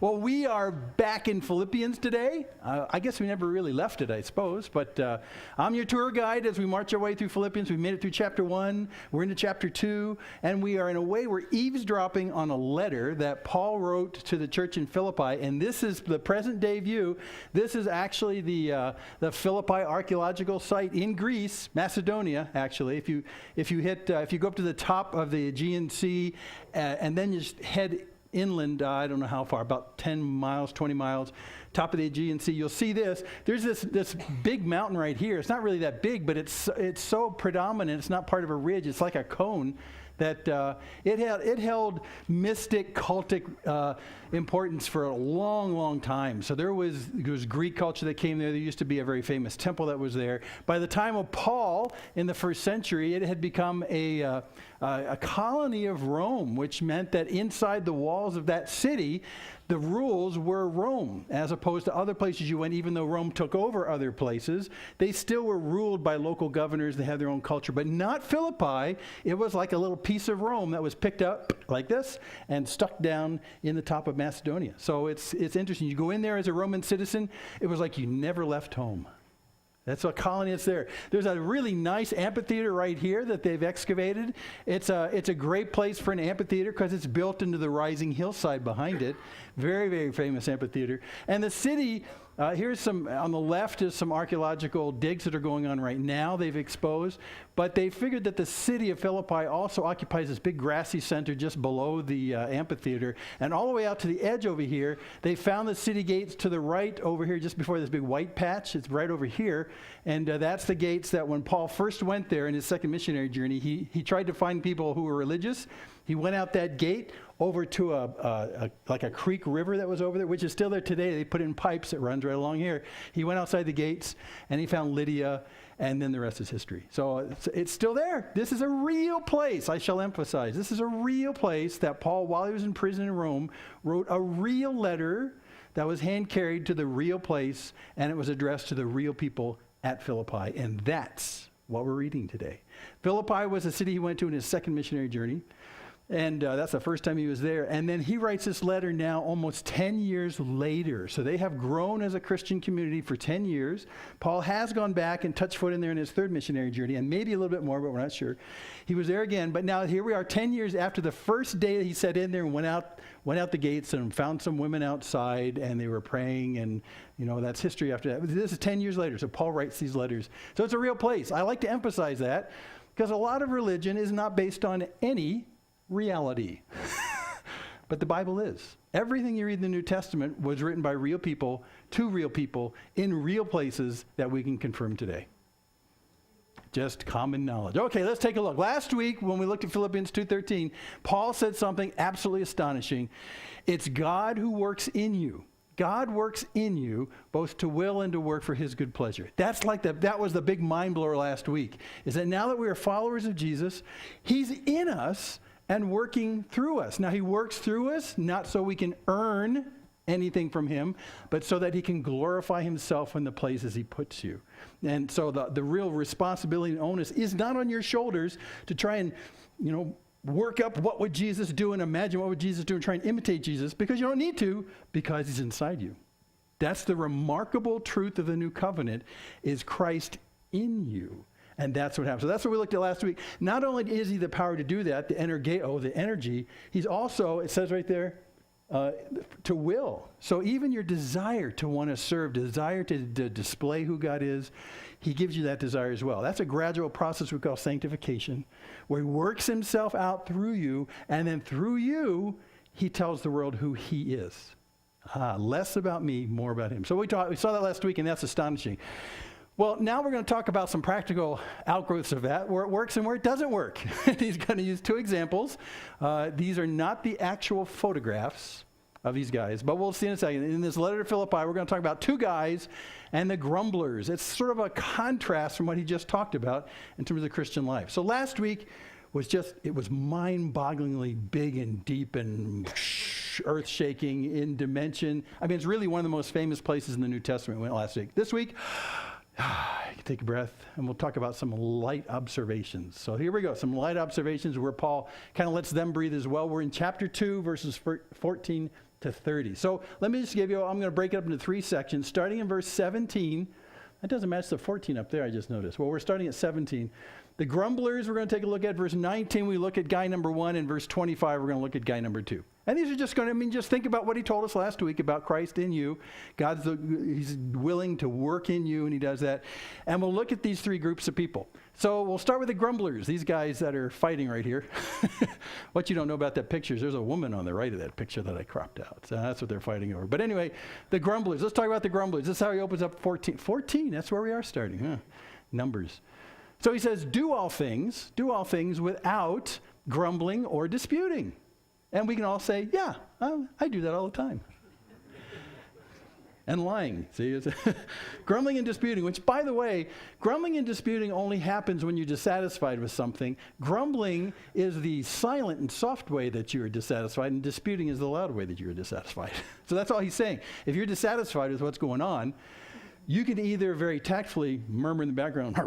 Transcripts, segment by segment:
Well, we are back in Philippians today. I guess we never really left it, I suppose, but I'm your tour guide as we march our way through Philippians. We made it through chapter 1, we're into chapter 2, and we are in a way, we're eavesdropping on a letter that Paul wrote to the church in Philippi, and this is the present day view. This is actually the Philippi archaeological site in Greece, Macedonia, actually. If you go up to the top of the Aegean Sea, and then you just head inland, I don't know how far, about 10 miles, 20 miles, top of the Aegean Sea, you'll see this. There's this big mountain right here. It's not really that big, but it's so predominant. It's not part of a ridge. It's like a cone that it held mystic, cultic importance for a long, long time. So there was Greek culture that came there. There used to be a very famous temple that was there. By the time of Paul in the first century, it had become a colony of Rome, which meant that inside the walls of that city, the rules were Rome, as opposed to other places you went. Even though Rome took over other places, they still were ruled by local governors. They had their own culture, but not Philippi. It was like a little piece of Rome that was picked up like this and stuck down in the top of Macedonia. So it's interesting. You go in there as a Roman citizen, it was like you never left home. That's a colony that's there. There's a really nice amphitheater right here that they've excavated. It's a great place for an amphitheater because it's built into the rising hillside behind it. Very, very famous amphitheater. And the city, here's some, on the left is some archaeological digs that are going on right now they've exposed. But they figured that the city of Philippi also occupies this big grassy center just below the amphitheater. And all the way out to the edge over here, they found the city gates to the right over here just before this big white patch. It's right over here. And that's the gates that when Paul first went there in his second missionary journey, he tried to find people who were religious. He went out that gate over to like a creek river that was over there, which is still there today. They put it in pipes that runs right along here. He went outside the gates and he found Lydia, and then the rest is history. So it's still there. This is a real place, I shall emphasize. This is a real place that Paul, while he was in prison in Rome, wrote a real letter that was hand-carried to the real place, and it was addressed to the real people at Philippi. And that's what we're reading today. Philippi was a city he went to in his second missionary journey. And that's the first time he was there. And then he writes this letter now almost 10 years later. So they have grown as a Christian community for 10 years. Paul has gone back and touched foot in there in his third missionary journey, and maybe a little bit more, but we're not sure. He was there again. But now here we are 10 years after the first day that he sat in there and went out the gates and found some women outside, and they were praying, and that's history after that. This is 10 years later. So Paul writes these letters. So it's a real place. I like to emphasize that because a lot of religion is not based on any reality. But the Bible is. Everything you read in the New Testament was written by real people, to real people, in real places that we can confirm today. Just common knowledge. Okay, let's take a look. Last week, when we looked at Philippians 2:13, Paul said something absolutely astonishing. It's God who works in you. God works in you both to will and to work for his good pleasure. That was the big mind blower last week, is that now that we are followers of Jesus, he's in us and working through us. Now, he works through us, not so we can earn anything from him, but so that he can glorify himself in the places he puts you. And so the real responsibility and onus is not on your shoulders to try and, work up what would Jesus do and imagine what would Jesus do and try and imitate Jesus, because you don't need to, because he's inside you. That's the remarkable truth of the new covenant, is Christ in you. And that's what happens. So that's what we looked at last week. Not only is he the power to do that, the energy, he's also, it says right there, to will. So even your desire to want to serve, desire to display who God is, he gives you that desire as well. That's a gradual process we call sanctification, where he works himself out through you, and then through you, he tells the world who he is. Less about me, more about him. So we saw that last week, and that's astonishing. Well, now we're going to talk about some practical outgrowths of that, where it works and where it doesn't work. He's going to use two examples. These are not the actual photographs of these guys, but we'll see in a second. In this letter to Philippi, we're going to talk about two guys and the grumblers. It's sort of a contrast from what he just talked about in terms of the Christian life. So last week it was mind-bogglingly big and deep and earth-shaking in dimension. I mean, it's really one of the most famous places in the New Testament we went last week. This week, you can take a breath, and we'll talk about some light observations. So here we go, some light observations where Paul kind of lets them breathe as well. We're in chapter 2, verses 14 to 30. So let me just give you, I'm going to break it up into 3 sections, starting in verse 17. That doesn't match the 14 up there, I just noticed. Well, we're starting at 17. The grumblers, we're going to take a look at. Verse 19, we look at guy number 1. And verse 25, we're going to look at guy number 2. And these are just going to, just think about what he told us last week about Christ in you. He's willing to work in you, and he does that. And we'll look at these 3 groups of people. So we'll start with the grumblers, these guys that are fighting right here. What you don't know about that picture is there's a woman on the right of that picture that I cropped out. So that's what they're fighting over. But anyway, the grumblers. Let's talk about the grumblers. This is how he opens up 14. 14, that's where we are starting. Huh? Numbers. So he says, do all things without grumbling or disputing. And we can all say, yeah, I do that all the time. And lying, see? Grumbling and disputing, which, by the way, grumbling and disputing only happens when you're dissatisfied with something. Grumbling is the silent and soft way that you're dissatisfied, and disputing is the loud way that you're dissatisfied. So that's all he's saying. If you're dissatisfied with what's going on, you can either very tactfully murmur in the background,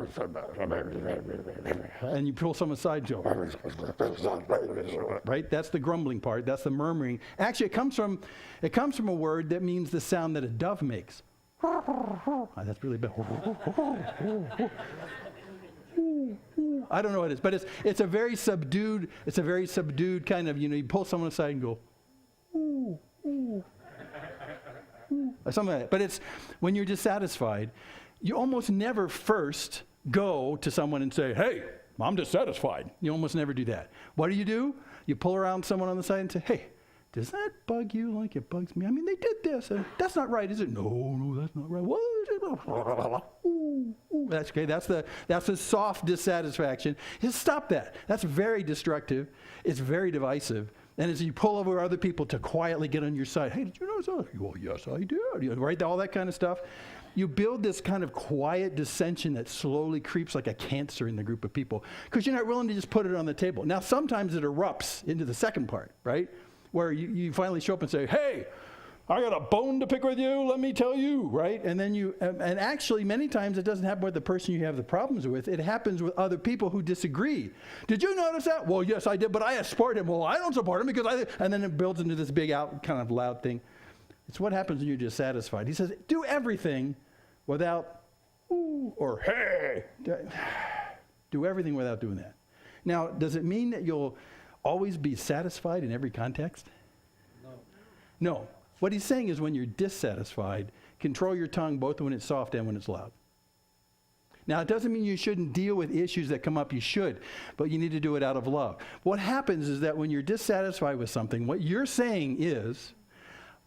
and you pull someone aside, right? That's the grumbling part. That's the murmuring. Actually, it comes from a word that means the sound that a dove makes. That's really bad. I don't know what it is, but it's a very subdued kind of, you pull someone aside and go, ooh, ooh. Or something like that. But it's when you're dissatisfied, you almost never first go to someone and say, hey, I'm dissatisfied. You almost never do that. What do? You pull around someone on the side and say, hey, does that bug you like it bugs me? I mean, they did this. That's not right, is it? No, that's not right. What is it? Ooh, ooh. That's okay. That's the soft dissatisfaction. Just stop that. That's very destructive. It's very divisive. And as you pull over other people to quietly get on your side, hey, did you notice that? Well, yes, I did. Right? All that kind of stuff. You build this kind of quiet dissension that slowly creeps like a cancer in the group of people because you're not willing to just put it on the table. Now, sometimes it erupts into the second part, right? Where you finally show up and say, hey, I got a bone to pick with you, let me tell you, right? And then and actually many times it doesn't happen with the person you have the problems with. It happens with other people who disagree. Did you notice that? Well, yes, I did, but I support him. Well, I don't support him because and then it builds into this big kind of loud thing. It's what happens when you're dissatisfied. He says, do everything without, ooh, or hey. Do everything without doing that. Now, does it mean that you'll always be satisfied in every context? No. What he's saying is when you're dissatisfied, control your tongue both when it's soft and when it's loud. Now, it doesn't mean you shouldn't deal with issues that come up. You should, but you need to do it out of love. What happens is that when you're dissatisfied with something, what you're saying is,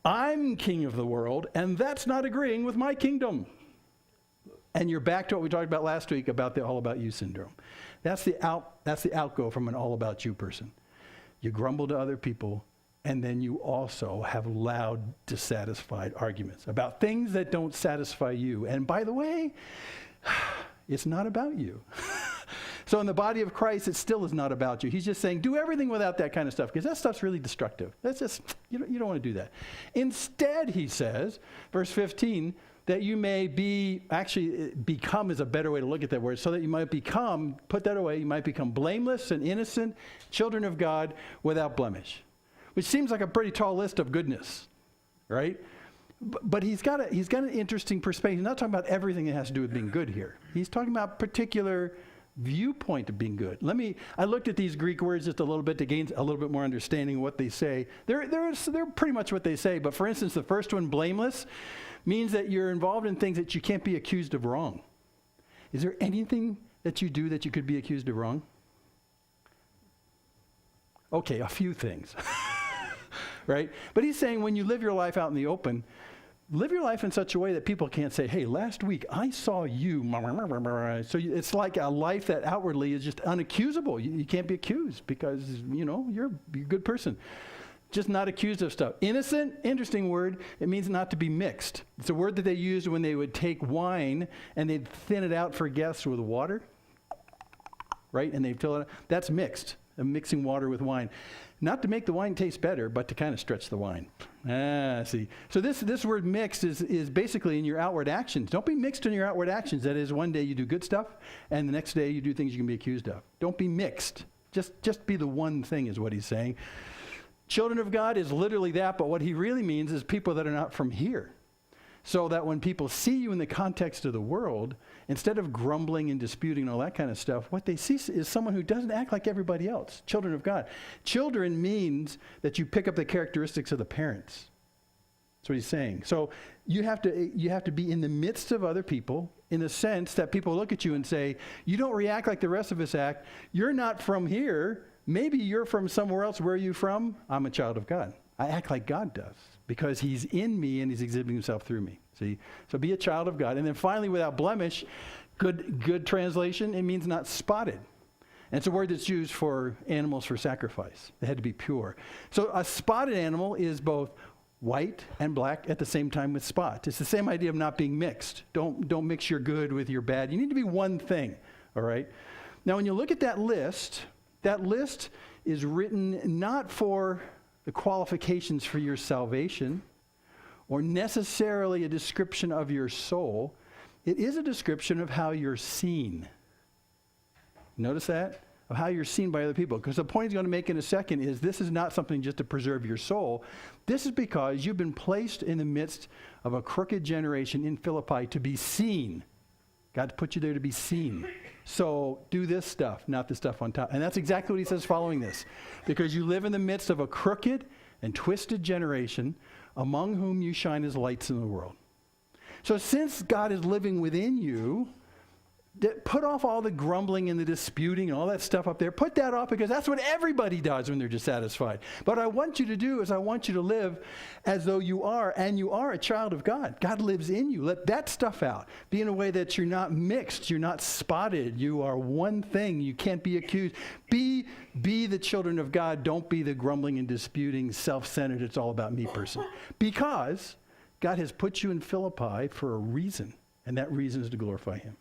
I'm king of the world, and that's not agreeing with my kingdom. And you're back to what we talked about last week about the all about you syndrome. That's the outgo from an all about you person. You grumble to other people, and then you also have loud, dissatisfied arguments about things that don't satisfy you. And by the way, it's not about you. So in the body of Christ, it still is not about you. He's just saying, do everything without that kind of stuff, because that stuff's really destructive. That's just, you don't want to do that. Instead, he says, verse 15, that you may become is a better way to look at that word, so that you might become, put that away, you might become blameless and innocent, children of God without blemish. Which seems like a pretty tall list of goodness, right? But he's got an interesting perspective. He's not talking about everything that has to do with being good here. He's talking about a particular viewpoint of being good. I looked at these Greek words just a little bit to gain a little bit more understanding of what they say. They're pretty much what they say. But for instance, the first one, blameless, means that you're involved in things that you can't be accused of wrong. Is there anything that you do that you could be accused of wrong? Okay, a few things. Right? But he's saying when you live your life out in the open, live your life in such a way that people can't say, hey, last week I saw you. So it's like a life that outwardly is just unaccusable. You can't be accused because, you're a good person. Just not accused of stuff. Innocent, interesting word. It means not to be mixed. It's a word that they used when they would take wine and they'd thin it out for guests with water. Right? And they'd fill it out. That's mixed. Mixing water with wine. Not to make the wine taste better, but to kind of stretch the wine. See. So this word mixed is basically in your outward actions. Don't be mixed in your outward actions. That is, one day you do good stuff, and the next day you do things you can be accused of. Don't be mixed. Just be the one thing is what he's saying. Children of God is literally that, but what he really means is people that are not from here. So that when people see you in the context of the world, instead of grumbling and disputing and all that kind of stuff, what they see is someone who doesn't act like everybody else. Children of God. Children means that you pick up the characteristics of the parents. That's what he's saying. So you have to be in the midst of other people in the sense that people look at you and say, you don't react like the rest of us act. You're not from here. Maybe you're from somewhere else. Where are you from? I'm a child of God. I act like God does because he's in me and he's exhibiting himself through me. See? So be a child of God. And then finally, without blemish, good translation, it means not spotted. And it's a word that's used for animals for sacrifice. They had to be pure. So a spotted animal is both white and black at the same time with spots. It's the same idea of not being mixed. Don't mix your good with your bad. You need to be one thing, all right? Now, when you look at that list is written not for the qualifications for your salvation or necessarily a description of your soul. It is a description of how you're seen. Notice that? Of how you're seen by other people. Because the point he's going to make in a second is this is not something just to preserve your soul. This is because you've been placed in the midst of a crooked generation in Philippi to be seen. God put you there to be seen. So do this stuff, not the stuff on top. And that's exactly what he says following this. Because you live in the midst of a crooked and twisted generation among whom you shine as lights in the world. So since God is living within you, put off all the grumbling and the disputing and all that stuff up there. Put that off because that's what everybody does when they're dissatisfied. But what I want you to do is I want you to live as though you are, and you are a child of God. God lives in you. Let that stuff out. Be in a way that you're not mixed. You're not spotted. You are one thing. You can't be accused. Be the children of God. Don't be the grumbling and disputing, self-centered, it's all about me person. Because God has put you in Philippi for a reason, and that reason is to glorify him.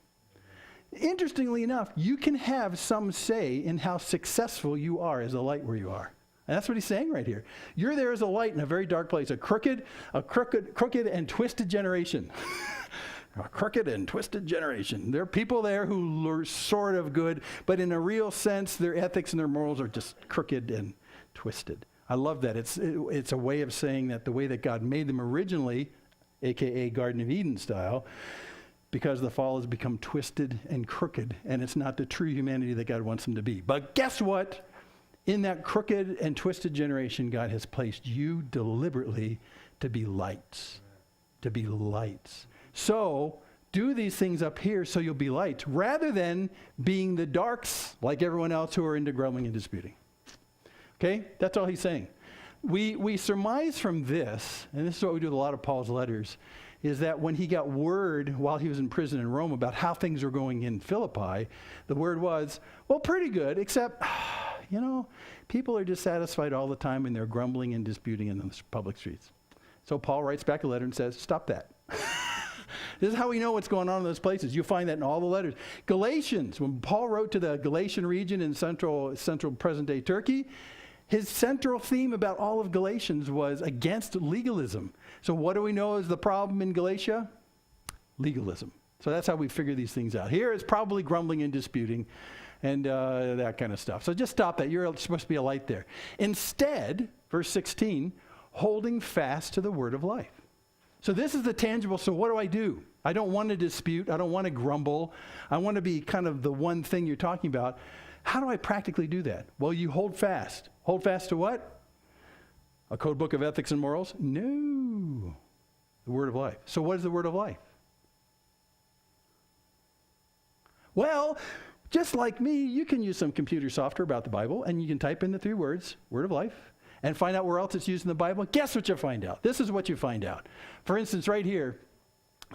Interestingly enough, you can have some say in how successful you are as a light where you are. And that's what he's saying right here. You're there as a light in a very dark place, a crooked and twisted generation. A crooked and twisted generation. There are people there who are sort of good, but in a real sense, their ethics and their morals are just crooked and twisted. I love that. It's a way of saying that the way that God made them originally, a.k.a. Garden of Eden style, because the fall has become twisted and crooked, and it's not the true humanity that God wants them to be. But guess what? In that crooked and twisted generation, God has placed you deliberately to be lights. To be lights. So, do these things up here so you'll be lights, rather than being the darks like everyone else who are into grumbling and disputing. Okay? That's all he's saying. We surmise from this, and this is what we do with a lot of Paul's letters, is that when he got word while he was in prison in Rome about how things were going in Philippi, the word was, well, pretty good, except, people are dissatisfied all the time and they're grumbling and disputing in the public streets. So Paul writes back a letter and says, stop that. This is how we know what's going on in those places. You'll find that in all the letters. Galatians, when Paul wrote to the Galatian region in central present-day Turkey, his central theme about all of Galatians was against legalism. So what do we know is the problem in Galatia? Legalism. So that's how we figure these things out. Here it's probably grumbling and disputing and that kind of stuff. So just stop that. You're supposed to be a light there. Instead, verse 16, holding fast to the word of life. So this is the tangible. So what do? I don't want to dispute. I don't want to grumble. I want to be kind of the one thing you're talking about. How do I practically do that? Well, you hold fast. Hold fast to what? A code book of ethics and morals? No. The word of life. So what is the word of life? Well, just like me, you can use some computer software about the Bible, and you can type in the 3 words, word of life, and find out where else it's used in the Bible. Guess what you find out? This is what you find out. For instance, right here,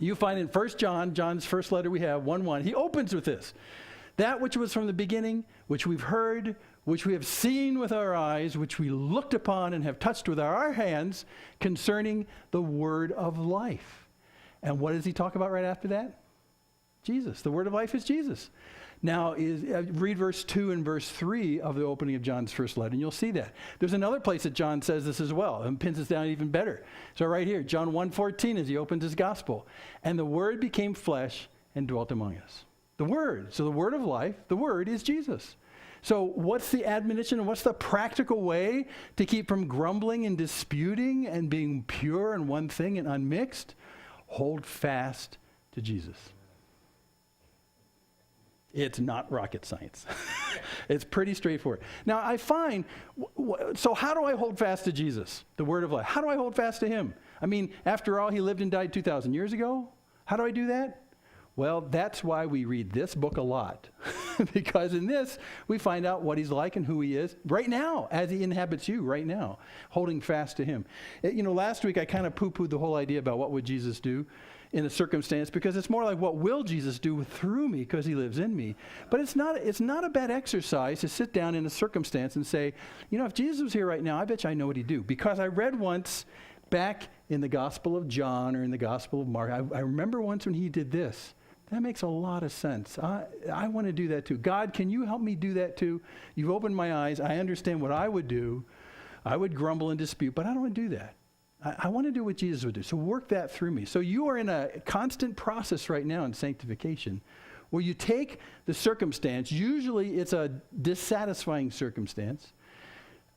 you find in 1 John, John's first letter we have, 1:1, he opens with this. That which was from the beginning, which we've heard, which we have seen with our eyes, which we looked upon and have touched with our hands, concerning the word of life. And what does he talk about right after that? Jesus. The word of life is Jesus. Now, read verse 2 and verse 3 of the opening of John's first letter, and you'll see that. There's another place that John says this as well, and pins us down even better. So right here, John 1:14, as he opens his gospel. And the word became flesh and dwelt among us. The word. So the word of life, the word is Jesus. So what's the admonition and what's the practical way to keep from grumbling and disputing and being pure and one thing and unmixed? Hold fast to Jesus. It's not rocket science. It's pretty straightforward. Now, I find, so how do I hold fast to Jesus, the word of life? How do I hold fast to him? I mean, after all, he lived and died 2,000 years ago. How do I do that? Well, that's why we read this book a lot. Because in this, we find out what he's like and who he is right now, as he inhabits you right now, holding fast to him. Last week I kind of poo-pooed the whole idea about what would Jesus do in a circumstance, because it's more like what will Jesus do through me because he lives in me. But it's not a bad exercise to sit down in a circumstance and say, if Jesus was here right now, I bet you I know what he'd do. Because I read once back in the Gospel of John or in the Gospel of Mark, I remember once when he did this. That makes a lot of sense. I want to do that too. God, can you help me do that too? You've opened my eyes. I understand what I would do. I would grumble and dispute, but I don't want to do that. I want to do what Jesus would do. So work that through me. So you are in a constant process right now in sanctification where you take the circumstance, usually it's a dissatisfying circumstance,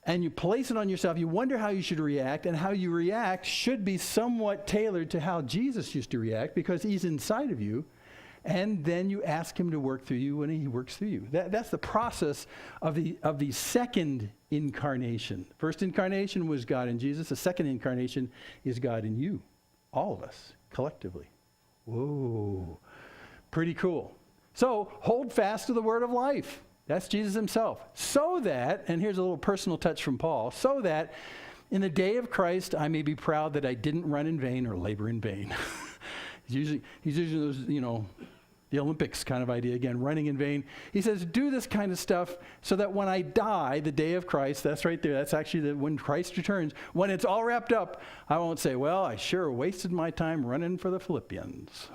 and you place it on yourself. You wonder how you should react, and how you react should be somewhat tailored to how Jesus used to react because he's inside of you. And then you ask him to work through you when he works through you. That's the process of the second incarnation. First incarnation was God in Jesus. The second incarnation is God in you. All of us, collectively. Whoa. Pretty cool. So hold fast to the word of life. That's Jesus himself. So that, and here's a little personal touch from Paul, so that in the day of Christ I may be proud that I didn't run in vain or labor in vain. He's using those, the Olympics kind of idea again, running in vain. He says, do this kind of stuff so that when I die, the day of Christ, that's right there, that's actually when Christ returns, when it's all wrapped up, I won't say, well, I sure wasted my time running for the Philippians.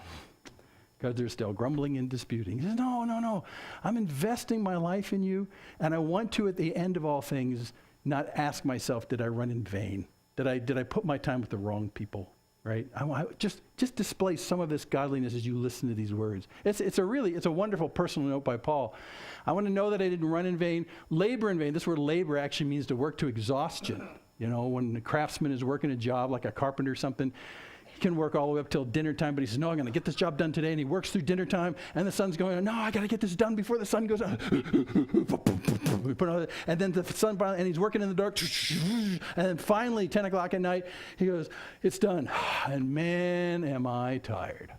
Because they're still grumbling and disputing. He says, no, I'm investing my life in you, and I want to, at the end of all things, not ask myself, did I run in vain? Did I put my time with the wrong people? Right? I just display some of this godliness as you listen to these words. It's a wonderful personal note by Paul. I want to know that I didn't run in vain, labor in vain. This word labor actually means to work to exhaustion. When the craftsman is working a job like a carpenter or something, he can work all the way up till dinner time, but he says, no, I'm going to get this job done today. And he works through dinner time, and the sun's going, no, I got to get this done before the sun goes out. And then the sun, and he's working in the dark. And then finally, 10 o'clock at night, he goes, it's done. And man, am I tired.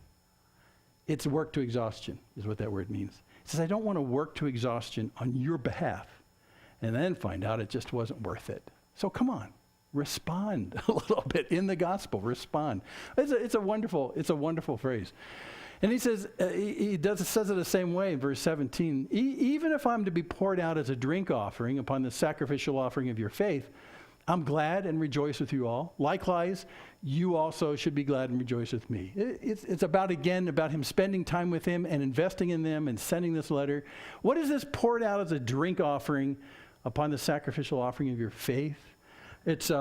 It's work to exhaustion is what that word means. He says, I don't want to work to exhaustion on your behalf and then find out it just wasn't worth it. So come on. Respond a little bit in the gospel. Respond. It's a wonderful phrase. And he says, says it the same way in verse 17. Even if I'm to be poured out as a drink offering upon the sacrificial offering of your faith, I'm glad and rejoice with you all. Likewise, you also should be glad and rejoice with me. It's about him spending time with him and investing in them and sending this letter. What is this poured out as a drink offering upon the sacrificial offering of your faith? It's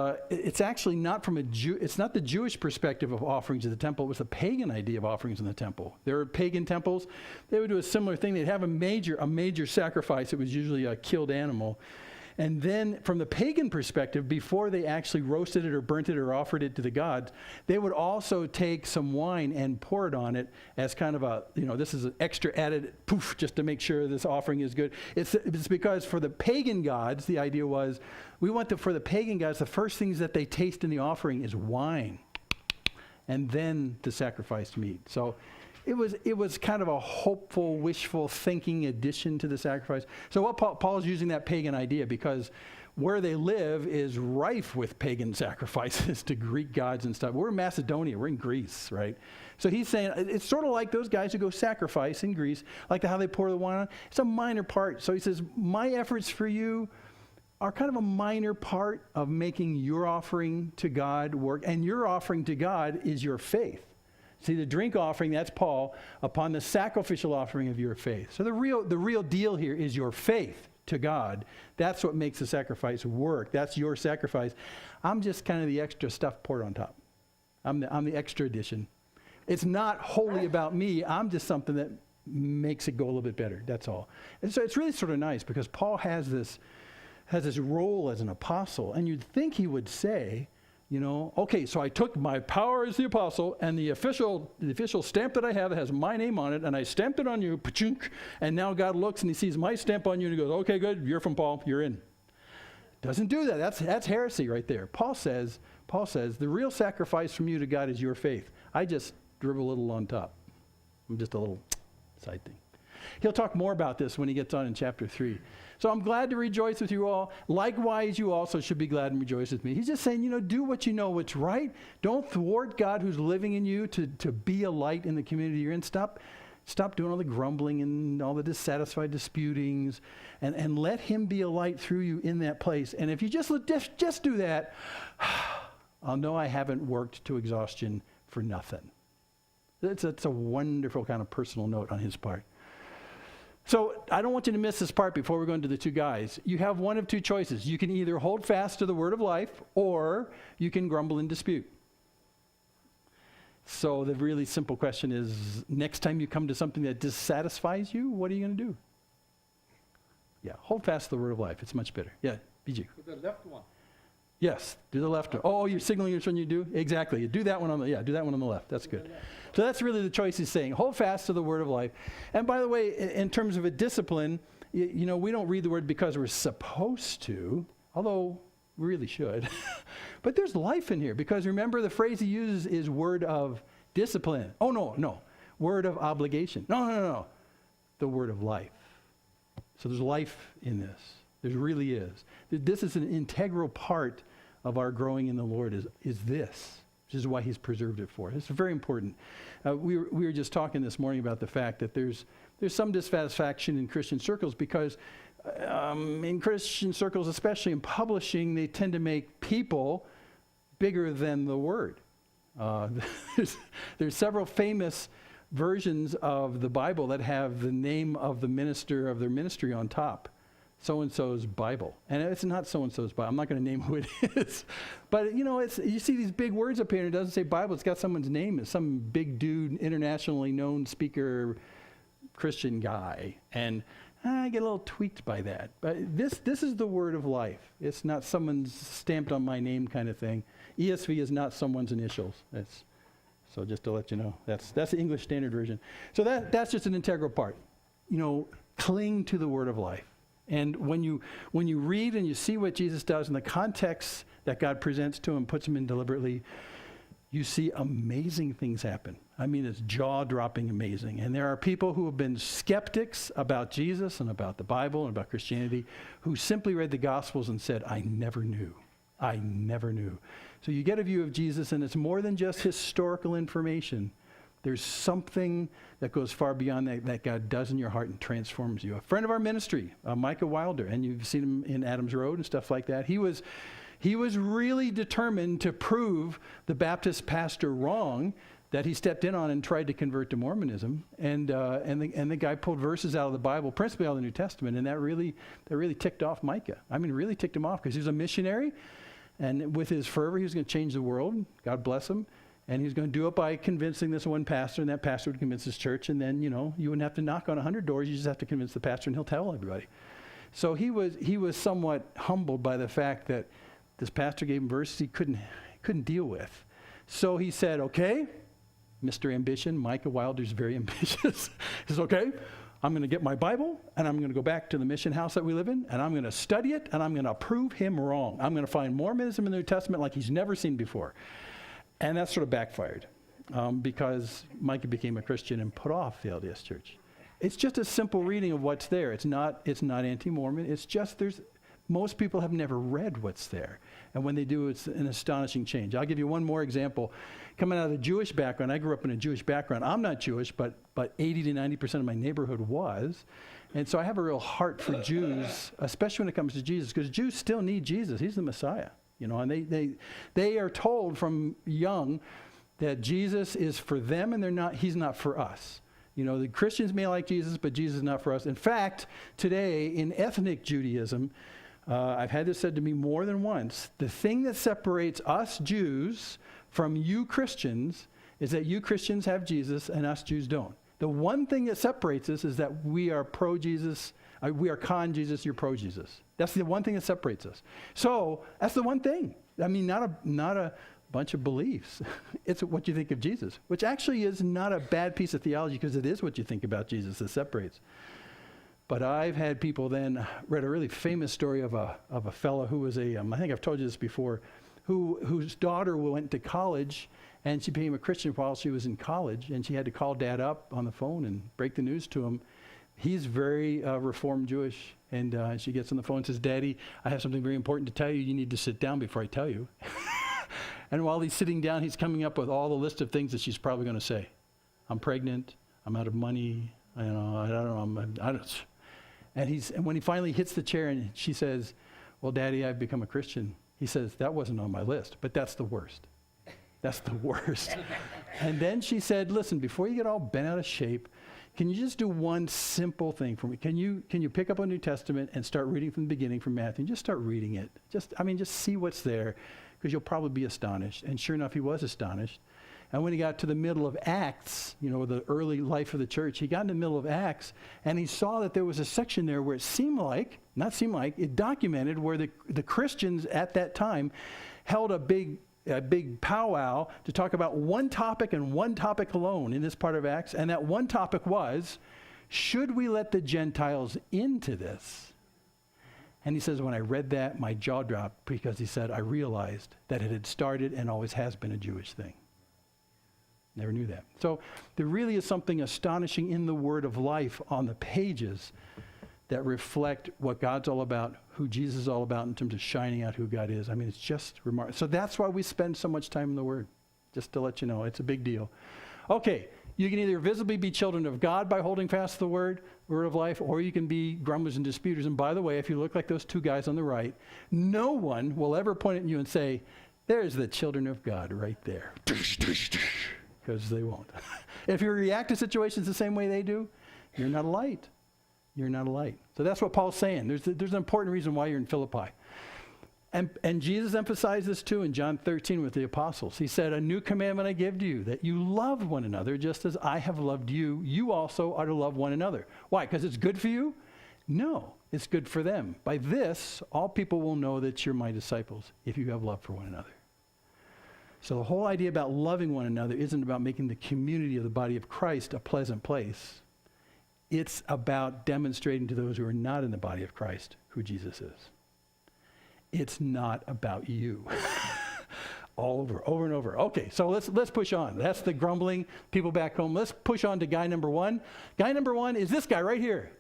actually not from it's not the Jewish perspective of offerings at the temple. It was the pagan idea of offerings in the temple. There were pagan temples. They would do a similar thing. They'd have a major sacrifice. It was usually a killed animal. And then from the pagan perspective, before they actually roasted it or burnt it or offered it to the gods, they would also take some wine and pour it on it as kind of this is an extra added poof, just to make sure this offering is good. It's because for the pagan gods, the idea was, for the pagan gods, the first things that they taste in the offering is wine, and then the sacrificed meat. So it was kind of a hopeful, wishful thinking addition to the sacrifice. So what Paul's using that pagan idea because where they live is rife with pagan sacrifices to Greek gods and stuff. We're in Macedonia. We're in Greece, right? So he's saying it's sort of like those guys who go sacrifice in Greece, like how they pour the wine on. It's a minor part. So he says, my efforts for you are kind of a minor part of making your offering to God work. And your offering to God is your faith. See, the drink offering, that's Paul, upon the sacrificial offering of your faith. So the real deal here is your faith to God. That's what makes the sacrifice work. That's your sacrifice. I'm just kind of the extra stuff poured on top. I'm the extra addition. It's not wholly about me. I'm just something that makes it go a little bit better. That's all. And so it's really sort of nice because Paul has this role as an apostle, and you'd think he would say, okay, so I took my power as the apostle and the official stamp that I have that has my name on it, and I stamped it on you, pa-chunk, and now God looks and he sees my stamp on you and he goes, okay, good, you're from Paul, you're in. Doesn't do that. That's heresy right there. Paul says, the real sacrifice from you to God is your faith. I just dribble a little on top. I'm just a little side thing. He'll talk more about this when he gets on in chapter 3. So I'm glad to rejoice with you all. Likewise, you also should be glad and rejoice with me. He's just saying, do what you know what's right. Don't thwart God who's living in you to be a light in the community you're in. Stop doing all the grumbling and all the dissatisfied disputings, and let him be a light through you in that place. And if you just do that, I'll know I haven't worked to exhaustion for nothing. It's a wonderful kind of personal note on his part. So I don't want you to miss this part before we go into the two guys. You have one of two choices. You can either hold fast to the word of life, or you can grumble and dispute. So the really simple question is, next time you come to something that dissatisfies you, what are you going to do? Yeah, hold fast to the word of life. It's much better. Yeah, BG. The left one. Yes, do the left one. Oh, you're signaling which one you do? Exactly. Do that one on the left. That's good. So that's really the choice he's saying. Hold fast to the word of life. And by the way, in terms of a discipline, we don't read the word because we're supposed to, although we really should. But there's life in here, because remember the phrase he uses is word of discipline. Oh, no. Word of obligation. No. The word of life. So there's life in this. There really is. This is an integral part of our growing in the Lord is this, which is why he's preserved it for us. It's very important. We were just talking this morning about the fact that there's some dissatisfaction in Christian circles because in Christian circles, especially in publishing, they tend to make people bigger than the word. There's several famous versions of the Bible that have the name of the minister of their ministry on top. So-and-so's Bible. And it's not so-and-so's Bible. I'm not going to name who it is. But, you see these big words up here, and it doesn't say Bible. It's got someone's name. It's some big dude, internationally known speaker, Christian guy. And I get a little tweaked by that. But this is the word of life. It's not someone's stamped on my name kind of thing. ESV is not someone's initials. So just to let you know, that's the English Standard Version. So that's just an integral part. Cling to the word of life. And when you read and you see what Jesus does in the context that God presents to him, puts him in deliberately, you see amazing things happen. I mean, it's jaw-dropping amazing. And there are people who have been skeptics about Jesus and about the Bible and about Christianity who simply read the Gospels and said, I never knew. So you get a view of Jesus, and it's more than just historical information. There's something that goes far beyond that God does in your heart and transforms you. A friend of our ministry, Micah Wilder, and you've seen him in Adams Road and stuff like that. He was really determined to prove the Baptist pastor wrong that he stepped in on and tried to convert to Mormonism. And the guy pulled verses out of the Bible, principally out of the New Testament, and that really ticked off Micah. I mean, really ticked him off because he was a missionary, and with his fervor, he was going to change the world. God bless him. And he was going to do it by convincing this one pastor, and that pastor would convince his church, and then, you wouldn't have to knock on 100 doors. You just have to convince the pastor, and he'll tell everybody. So he was somewhat humbled by the fact that this pastor gave him verses he couldn't deal with. So he said, okay, Mr. Ambition, Micah Wilder's very ambitious. He says, okay, I'm going to get my Bible, and I'm going to go back to the mission house that we live in, and I'm going to study it, and I'm going to prove him wrong. I'm going to find Mormonism in the New Testament like he's never seen before. And that sort of backfired because Micah became a Christian and put off the LDS Church. It's just a simple reading of what's there. It's not anti-Mormon. It's just most people have never read what's there. And when they do, it's an astonishing change. I'll give you one more example. Coming out of a Jewish background, I grew up in a Jewish background. I'm not Jewish, but 80 to 90% of my neighborhood was. And so I have a real heart for Jews, especially when it comes to Jesus, because Jews still need Jesus. He's the Messiah. And they are told from young that Jesus is for them and he's not for us. The Christians may like Jesus, but Jesus is not for us. In fact, today in ethnic Judaism, I've had this said to me more than once, the thing that separates us Jews from you Christians is that you Christians have Jesus and us Jews don't. The one thing that separates us is that we are pro-Jesus, we are con Jesus, you're pro-Jesus. That's the one thing that separates us. So that's the one thing. I mean, not a bunch of beliefs. It's what you think of Jesus, which actually is not a bad piece of theology because it is what you think about Jesus that separates. But I've had people then read a really famous story of a fellow who was I think I've told you this before, whose daughter went to college and she became a Christian while she was in college, and she had to call Dad up on the phone and break the news to him. He's very Reformed Jewish, and she gets on the phone and says, Daddy, I have something very important to tell you. You need to sit down before I tell you. And while he's sitting down, he's coming up with all the list of things that she's probably going to say. I'm pregnant. I'm out of money. I don't know. And when he finally hits the chair and she says, well, Daddy, I've become a Christian. He says, that wasn't on my list, but that's the worst. That's the worst. And then she said, listen, before you get all bent out of shape, can you just do one simple thing for me? Can you pick up a New Testament and start reading from the beginning from Matthew? Just start reading it. Just see what's there, because you'll probably be astonished. And sure enough, he was astonished. And when he got to the middle of Acts, the early life of the church, he got in the middle of Acts, and he saw that there was a section there where it documented where the Christians at that time held a big powwow to talk about one topic and one topic alone in this part of Acts. And that one topic was, should we let the Gentiles into this? And he says, when I read that, my jaw dropped, because he said, I realized that it had started and always has been a Jewish thing. Never knew that. So there really is something astonishing in the word of life on the pages that reflect what God's all about, who Jesus is all about in terms of shining out who God is. I mean, it's just remarkable. So that's why we spend so much time in the Word, just to let you know. It's a big deal. Okay, you can either visibly be children of God by holding fast the Word of life, or you can be grumblers and disputers. And by the way, if you look like those two guys on the right, no one will ever point at you and say, there's the children of God right there. Because they won't. If you react to situations the same way they do, you're not a light. You're not a light. So that's what Paul's saying. There's an important reason why you're in Philippi. And Jesus emphasized this too in John 13 with the apostles. He said, a new commandment I give to you, that you love one another just as I have loved you. You also are to love one another. Why? Because it's good for you? No, it's good for them. By this, all people will know that you're my disciples, if you have love for one another. So the whole idea about loving one another isn't about making the community of the body of Christ a pleasant place. It's about demonstrating to those who are not in the body of Christ who Jesus is. It's not about you. All over and over. Okay, so let's push on. That's the grumbling people back home. Let's push on to guy number one. Guy number one is this guy right here.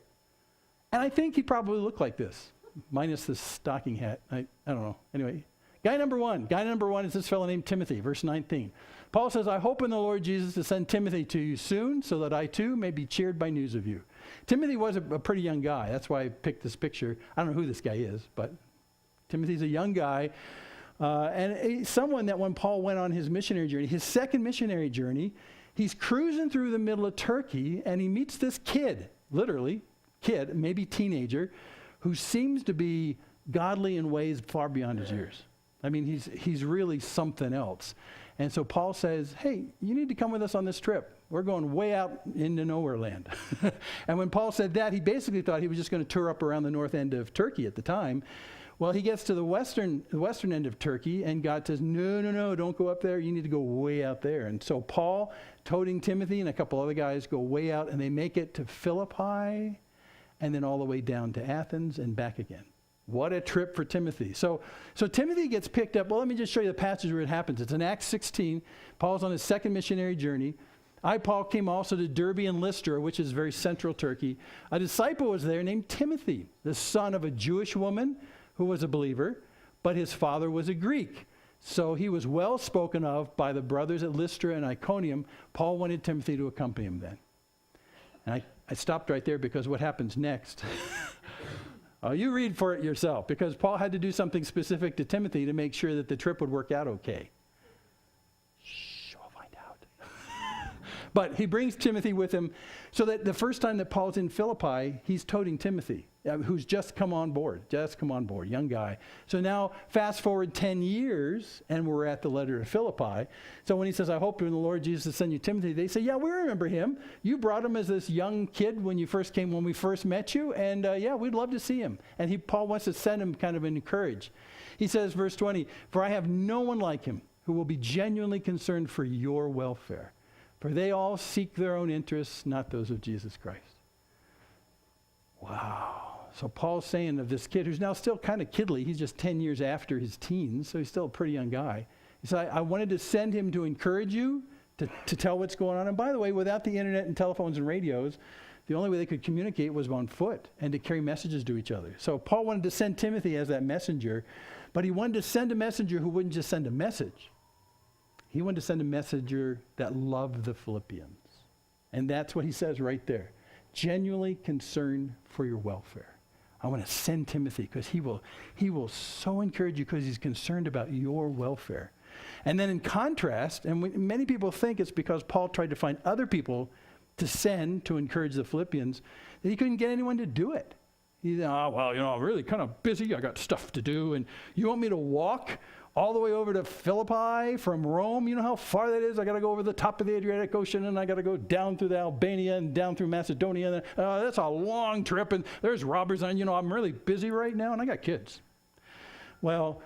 And I think he probably looked like this, minus the stocking hat. I don't know. Anyway, guy number one is this fellow named Timothy, verse 19. Paul says, I hope in the Lord Jesus to send Timothy to you soon, so that I too may be cheered by news of you. Timothy was a pretty young guy. That's why I picked this picture. I don't know who this guy is, but Timothy's a young guy. And someone that when Paul went on his missionary journey, his second missionary journey, he's cruising through the middle of Turkey, and he meets this kid, literally, kid, maybe teenager, who seems to be godly in ways far beyond his years. I mean, he's really something else. And so Paul says, hey, you need to come with us on this trip. We're going way out into nowhere land. And when Paul said that, he basically thought he was just going to tour up around the north end of Turkey at the time. Well, he gets to the western end of Turkey, and God says, no, don't go up there. You need to go way out there. And so Paul, toting Timothy and a couple other guys, go way out, and they make it to Philippi, and then all the way down to Athens and back again. What a trip for Timothy. So Timothy gets picked up. Well, let me just show you the passage where it happens. It's in Acts 16. Paul's on his second missionary journey. Paul, came also to Derbe and Lystra, which is very central Turkey. A disciple was there named Timothy, the son of a Jewish woman who was a believer, but his father was a Greek. So he was well spoken of by the brothers at Lystra and Iconium. Paul wanted Timothy to accompany him then. And I stopped right there because what happens next? You read for it yourself, because Paul had to do something specific to Timothy to make sure that the trip would work out okay. Shh, I'll find out. But he brings Timothy with him so that the first time that Paul's in Philippi, he's toting Timothy, who's just come on board, young guy. So now fast forward 10 years and we're at the letter to Philippi. So when he says, I hope in the Lord Jesus to send you Timothy, they say, yeah, we remember him. You brought him as this young kid when we first met you. And yeah, we'd love to see him. And Paul wants to send him kind of encourage. He says, verse 20, for I have no one like him who will be genuinely concerned for your welfare. For they all seek their own interests, not those of Jesus Christ. Wow. So Paul's saying of this kid who's now still kind of kidly, he's just 10 years after his teens, so he's still a pretty young guy. He said, I wanted to send him to encourage you, to tell what's going on. And by the way, without the internet and telephones and radios, the only way they could communicate was on foot and to carry messages to each other. So Paul wanted to send Timothy as that messenger, but he wanted to send a messenger who wouldn't just send a message. He wanted to send a messenger that loved the Philippians. And that's what he says right there. Genuinely concerned for your welfare. I want to send Timothy because he will so encourage you because he's concerned about your welfare. And then in contrast, and many people think it's because Paul tried to find other people to send to encourage the Philippians, that he couldn't get anyone to do it. He said, I'm really kind of busy. I got stuff to do. And you want me to walk all the way over to Philippi from Rome? You know how far that is? I got to go over the top of the Adriatic Ocean, and I got to go down through the Albania and down through Macedonia. And, that's a long trip, and there's robbers on. I'm really busy right now, and I got kids. Well,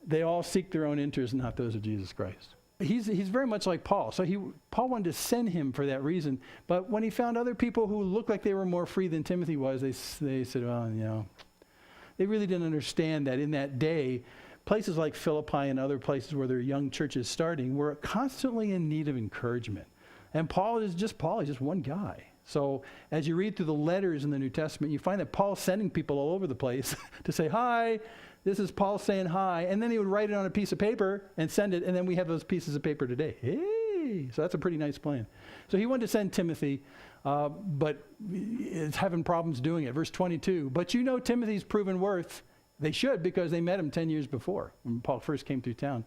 they all seek their own interests, not those of Jesus Christ. He's very much like Paul. So Paul wanted to send him for that reason. But when he found other people who looked like they were more free than Timothy was, they said, well, they really didn't understand that in that day, places like Philippi and other places where there are young churches starting were constantly in need of encouragement. And Paul is just one guy. So as you read through the letters in the New Testament, you find that Paul's sending people all over the place to say, hi, this is Paul saying hi. And then he would write it on a piece of paper and send it. And then we have those pieces of paper today. Hey, so that's a pretty nice plan. So he wanted to send Timothy, but is having problems doing it. Verse 22, but Timothy's proven worth. They should, because they met him 10 years before when Paul first came through town.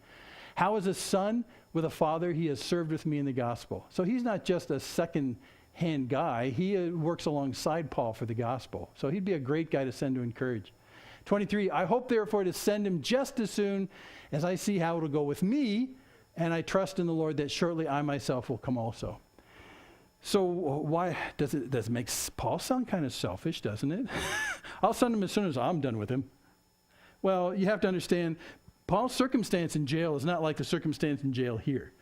How as a son with a father, he has served with me in the gospel. So he's not just a second-hand guy. He works alongside Paul for the gospel. So he'd be a great guy to send to encourage. 23, I hope therefore to send him just as soon as I see how it'll go with me, and I trust in the Lord that shortly I myself will come also. So why does it make Paul sound kind of selfish, doesn't it? I'll send him as soon as I'm done with him. Well, you have to understand, Paul's circumstance in jail is not like the circumstance in jail here.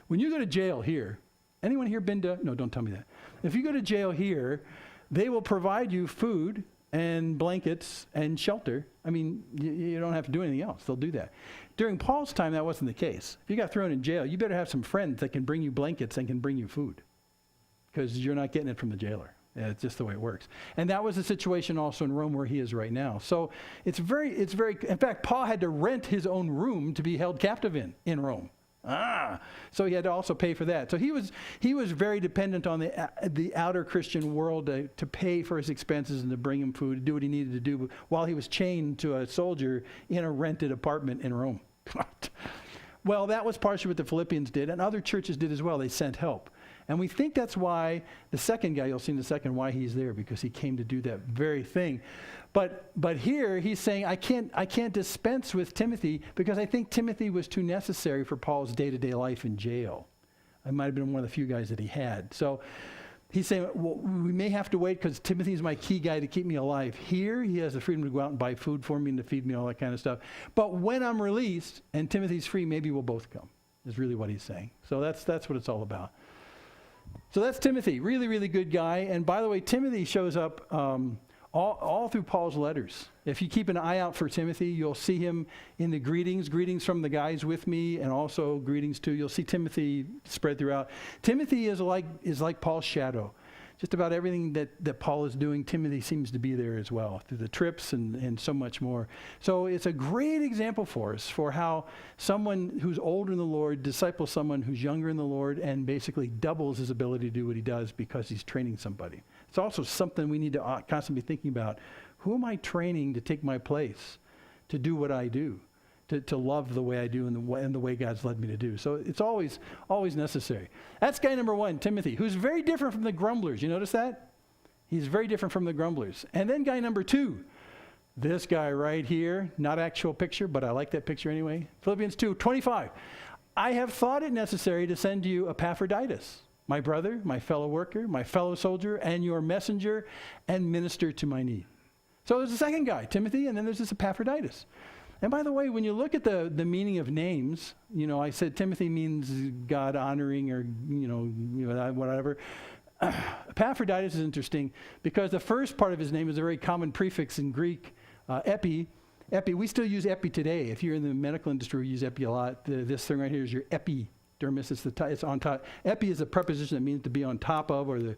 When you go to jail here, anyone here been to, no, don't tell me that. If you go to jail here, they will provide you food and blankets and shelter. I mean, you don't have to do anything else. They'll do that. During Paul's time, that wasn't the case. If you got thrown in jail, you better have some friends that can bring you blankets and can bring you food, because you're not getting it from the jailer. It's just the way it works. And that was the situation also in Rome where he is right now. So it's very, in fact, Paul had to rent his own room to be held captive in Rome. So he had to also pay for that. So he was very dependent on the outer Christian world to pay for his expenses and to bring him food, to do what he needed to do while he was chained to a soldier in a rented apartment in Rome. Well, that was partially what the Philippians did, and other churches did as well. They sent help. And we think that's why the second guy, you'll see in a second, why he's there, because he came to do that very thing. But here he's saying, I can't dispense with Timothy because I think Timothy was too necessary for Paul's day-to-day life in jail. I might have been one of the few guys that he had. So he's saying, well, we may have to wait because Timothy's my key guy to keep me alive. Here he has the freedom to go out and buy food for me and to feed me, all that kind of stuff. But when I'm released and Timothy's free, maybe we'll both come, is really what he's saying. So that's what it's all about. So that's Timothy, really, really good guy. And by the way, Timothy shows up all through Paul's letters. If you keep an eye out for Timothy, you'll see him in the greetings from the guys with me, and also greetings too. You'll see Timothy spread throughout. Timothy is like Paul's shadow. Just about everything that Paul is doing, Timothy seems to be there as well, through the trips and so much more. So it's a great example for us for how someone who's older in the Lord disciples someone who's younger in the Lord and basically doubles his ability to do what he does because he's training somebody. It's also something we need to constantly be thinking about. Who am I training to take my place, to do what I do? to love the way I do and the way God's led me to do. So it's always necessary. That's guy number one, Timothy, who's very different from the grumblers. You notice that? He's very different from the grumblers. And then guy number two, this guy right here, not actual picture, but I like that picture anyway. Philippians 2:25. I have thought it necessary to send you Epaphroditus, my brother, my fellow worker, my fellow soldier, and your messenger and minister to my need. So there's a second guy, Timothy, and then there's this Epaphroditus. And by the way, when you look at the meaning of names, I said Timothy means God honoring or, whatever. Epaphroditus is interesting because the first part of his name is a very common prefix in Greek, epi. Epi, we still use epi today. If you're in the medical industry, we use epi a lot. This thing right here is your epidermis. It's on top. Epi is a preposition that means to be on top of or the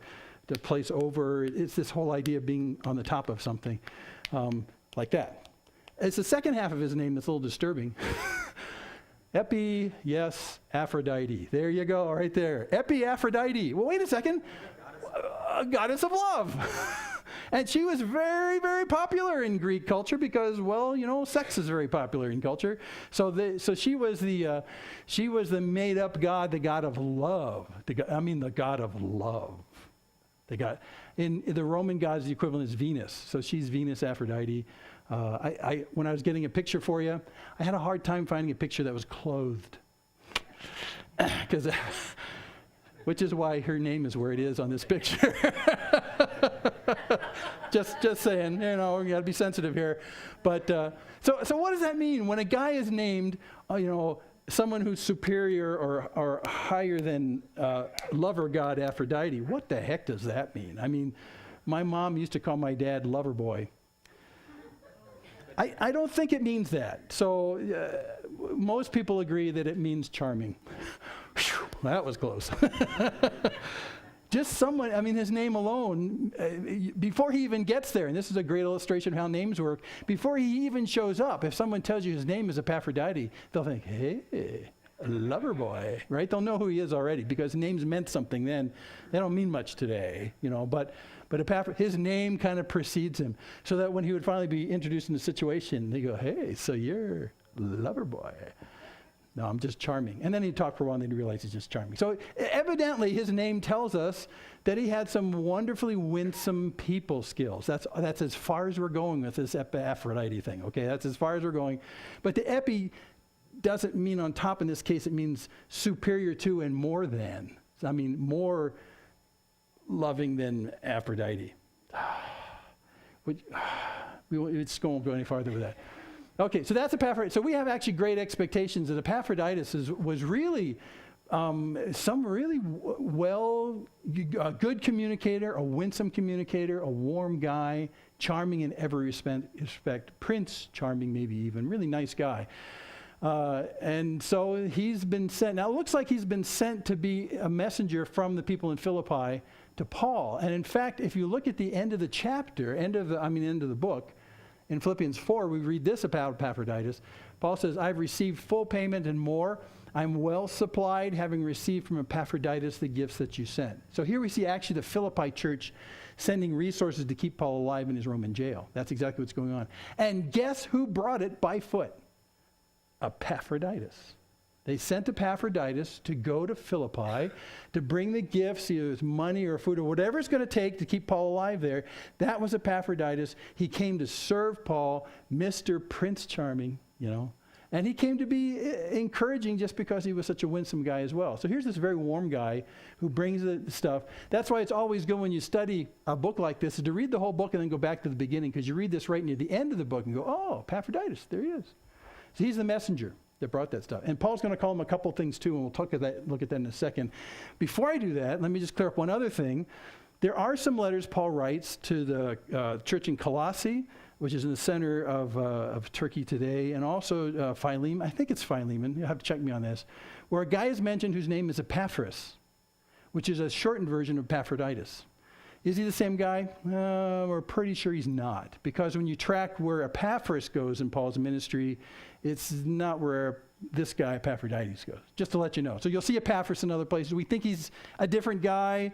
place over. It's this whole idea of being on the top of something like that. It's the second half of his name that's a little disturbing. Epi, yes, Aphrodite. There you go, right there. Epi Aphrodite. Well, wait a second. A goddess of love. And she was very, very popular in Greek culture because, sex is very popular in culture. So she was the made-up god, the god of love. The god of love. In the Roman gods, the equivalent is Venus. So she's Venus Aphrodite. When I was getting a picture for you, I had a hard time finding a picture that was clothed. Which is why her name is where it is on this picture. just saying, we got to be sensitive here. But so what does that mean when a guy is named, someone who's superior or higher than lover god Aphrodite? What the heck does that mean? I mean, my mom used to call my dad lover boy. I don't think it means that. So most people agree that it means charming. Whew, that was close. Just someone, his name alone, before he even gets there, and this is a great illustration of how names work, before he even shows up, if someone tells you his name is Epaphroditus, they'll think, hey, lover boy, right? They'll know who he is already because names meant something then. They don't mean much today, but his name kind of precedes him so that when he would finally be introduced in the situation, they go, hey, so you're lover boy. No, I'm just charming. And then he'd talk for a while and they'd realize he's just charming. So evidently his name tells us that he had some wonderfully winsome people skills. That's as far as we're going with this Aphrodite thing, okay? That's as far as we're going. But the epi doesn't mean on top in this case, it means superior to and more than. More loving than Aphrodite. We just won't go any farther with that. Okay, so that's Epaphroditus. So we have actually great expectations that Epaphroditus was really a good communicator, a winsome communicator, a warm guy, charming in every respect, Prince Charming maybe even, really nice guy. And so he's been sent. Now it looks like he's been sent to be a messenger from the people in Philippi to Paul. And in fact, if you look at the end of the chapter, end of the book, in Philippians 4, we read this about Epaphroditus. Paul says, I've received full payment and more. I'm well supplied, having received from Epaphroditus the gifts that you sent. So here we see actually the Philippi church sending resources to keep Paul alive in his Roman jail. That's exactly what's going on. And guess who brought it by foot? Epaphroditus. They sent Epaphroditus to go to Philippi to bring the gifts, either it's money or food or whatever it's going to take to keep Paul alive there. That was Epaphroditus. He came to serve Paul, Mr. Prince Charming, And he came to be encouraging just because he was such a winsome guy as well. So here's this very warm guy who brings the stuff. That's why it's always good when you study a book like this is to read the whole book and then go back to the beginning because you read this right near the end of the book and go, oh, Epaphroditus, there he is. So he's the messenger that brought that stuff. And Paul's going to call him a couple things too, and we'll look at that in a second. Before I do that, let me just clear up one other thing. There are some letters Paul writes to the church in Colossae, which is in the center of Turkey today, and also Philemon. I think it's Philemon. You'll have to check me on this. Where a guy is mentioned whose name is Epaphras, which is a shortened version of Epaphroditus. Is he the same guy? We're pretty sure he's not. Because when you track where Epaphras goes in Paul's ministry, it's not where this guy Epaphroditus goes, just to let you know. So you'll see Epaphras in other places. We think he's a different guy,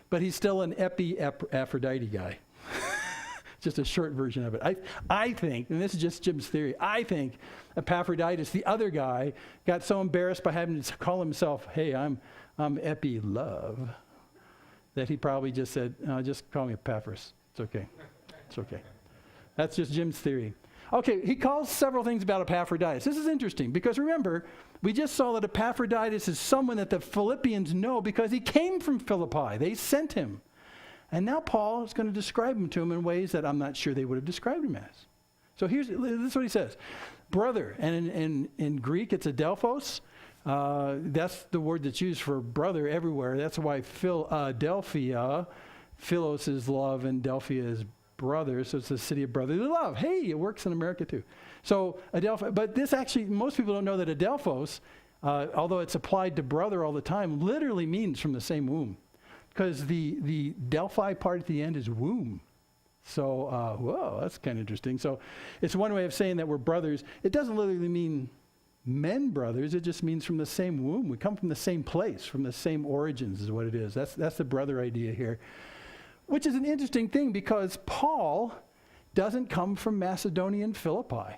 but he's still an Aphrodite guy. just a short version of it. I think, and this is just Jim's theory, I think Epaphroditus, the other guy, got so embarrassed by having to call himself, hey, I'm Epi Love, that he probably just said, just call me Epaphras. It's okay. It's okay. That's just Jim's theory. Okay, he calls several things about Epaphroditus. This is interesting because remember, we just saw that Epaphroditus is someone that the Philippians know because he came from Philippi. They sent him. And now Paul is going to describe him to them in ways that I'm not sure they would have described him as. So this is what he says. Brother, and in Greek it's adelphos. That's the word that's used for brother everywhere. That's why Philadelphia, Philos is love and Delphia is brother, so it's the city of brotherly love. Hey, it works in America too. So Adelphos, but this actually, most people don't know that Adelphos, although it's applied to brother all the time, literally means from the same womb. Because the Delphi part at the end is womb. So, whoa, that's kind of interesting. So it's one way of saying that we're brothers. It doesn't literally mean men brothers, it just means from the same womb. We come from the same place, from the same origins is what it is. That's the brother idea here. Which is an interesting thing because Paul doesn't come from Macedonia and Philippi.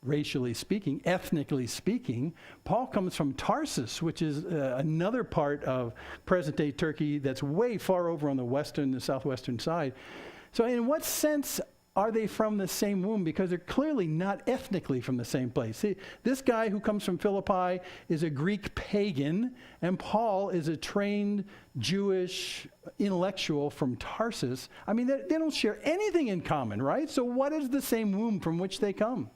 Racially speaking, ethnically speaking, Paul comes from Tarsus, which is another part of present-day Turkey that's way far over on the southwestern side. So in what sense are they from the same womb? Because they're clearly not ethnically from the same place. See, this guy who comes from Philippi is a Greek pagan, and Paul is a trained Jewish intellectual from Tarsus. I mean, they don't share anything in common, right? So what is the same womb from which they come?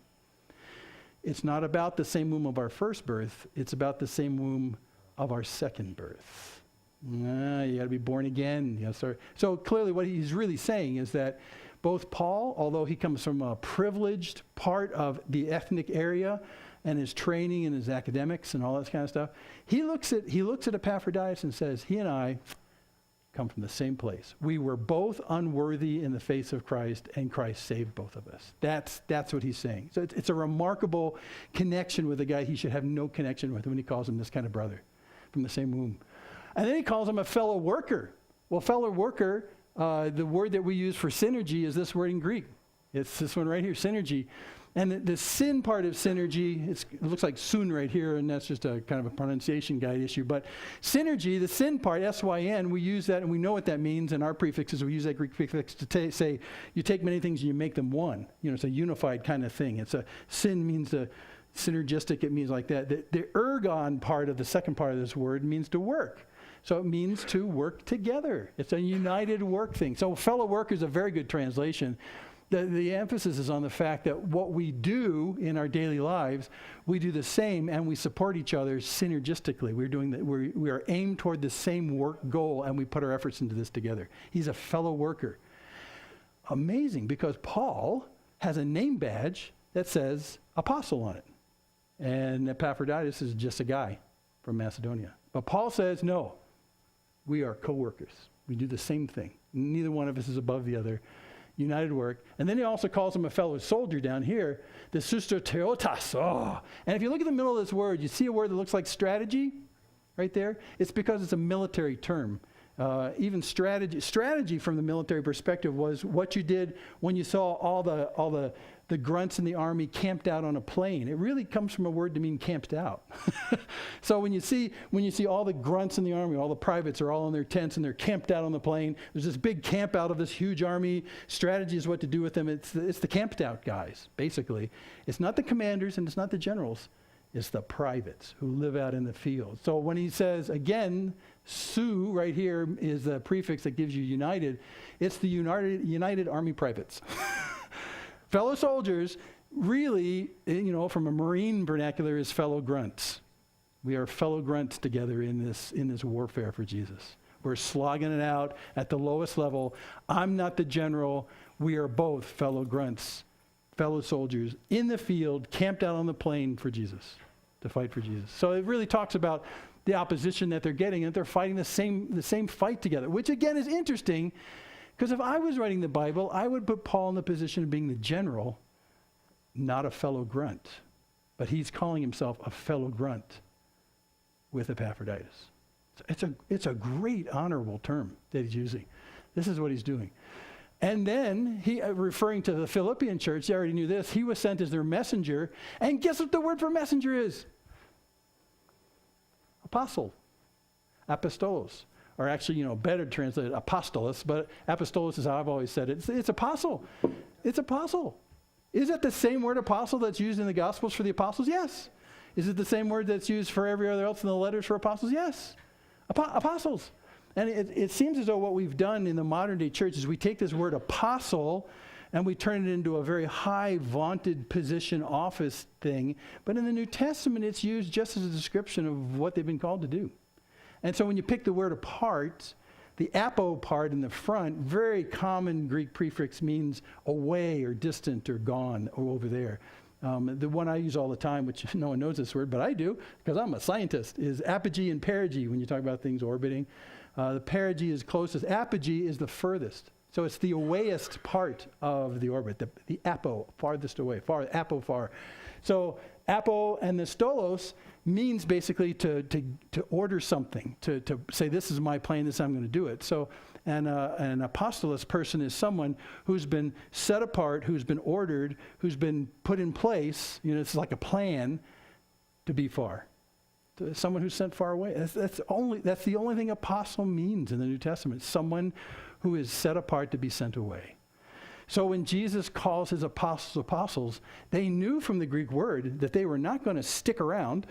It's not about the same womb of our first birth. It's about the same womb of our second birth. You got to be born again. So clearly what he's really saying is that both Paul, although he comes from a privileged part of the ethnic area and his training and his academics and all that kind of stuff, he looks at Epaphroditus and says, he and I come from the same place. We were both unworthy in the face of Christ, and Christ saved both of us. That's what he's saying. So it's a remarkable connection with a guy he should have no connection with when he calls him this kind of brother from the same womb. And then he calls him a fellow worker. Well, fellow worker, the word that we use for synergy is this word in Greek. It's this one right here, synergy. And the sin part of synergy, it looks like sun right here, and that's just a kind of a pronunciation guide issue. But synergy, the sin part, S-Y-N, we use that and we know what that means in our prefixes. We use that Greek prefix to say you take many things and you make them one. It's a unified kind of thing. Sin means synergistic, it means like that. The ergon part of the second part of this word means to work. So it means to work together. It's a united work thing. So fellow worker is a very good translation. The emphasis is on the fact that what we do in our daily lives, we do the same and we support each other synergistically. We are aimed toward the same work goal and we put our efforts into this together. He's a fellow worker. Amazing, because Paul has a name badge that says apostle on it. And Epaphroditus is just a guy from Macedonia. But Paul says, no, we are co-workers. We do the same thing. Neither one of us is above the other. United work. And then he also calls him a fellow soldier down here, the sustrateotas. Oh. And if you look at the middle of this word, you see a word that looks like strategy right there? It's because it's a military term. Even strategy from the military perspective was what you did when you saw all the grunts in the army camped out on a plain. It really comes from a word to mean camped out. So when you see all the grunts in the army, all the privates are all in their tents and they're camped out on the plain. There's this big camp out of this huge army. Strategy is what to do with them. It's the camped out guys, basically. It's not the commanders and it's not the generals. It's the privates who live out in the field. So when he says, again, Su right here is the prefix that gives you united. It's the United Army privates. Fellow soldiers, really, from a Marine vernacular, is fellow grunts. We are fellow grunts together in this warfare for Jesus. We're slogging it out at the lowest level. I'm not the general. We are both fellow grunts, fellow soldiers in the field, camped out on the plain for Jesus, to fight for Jesus. So it really talks about the opposition that they're getting, and they're fighting the same fight together, which again is interesting, because if I was writing the Bible, I would put Paul in the position of being the general, not a fellow grunt. But he's calling himself a fellow grunt with Epaphroditus. It's a great honorable term that he's using. This is what he's doing. And then, he, referring to the Philippian church, they already knew this, he was sent as their messenger. And guess what the word for messenger is? Apostle. Apostolos. Or actually, better translated, apostolos, but apostolos is how I've always said it. It's apostle. It's apostle. Is it the same word apostle that's used in the Gospels for the apostles? Yes. Is it the same word that's used for every other else in the letters for apostles? Yes. Apostles. And it seems as though what we've done in the modern day church is we take this word apostle and we turn it into a very high vaunted position office thing. But in the New Testament, it's used just as a description of what they've been called to do. And so when you pick the word apart, the apo part in the front, very common Greek prefix, means away or distant or gone or over there. The one I use all the time, which no one knows this word, but I do because I'm a scientist, is apogee and perigee when you talk about things orbiting. The perigee is closest. Apogee is the furthest. So it's the awayest part of the orbit, the apo, farthest away, apo far. So apo and the stolos means basically to order something, to say this is my plan, this I'm going to do it. So an apostolos person is someone who's been set apart, who's been ordered, who's been put in place. It's like a plan to be far. Someone who's sent far away. That's the only thing apostle means in the New Testament. Someone who is set apart to be sent away. So when Jesus calls his apostles, they knew from the Greek word that they were not going to stick around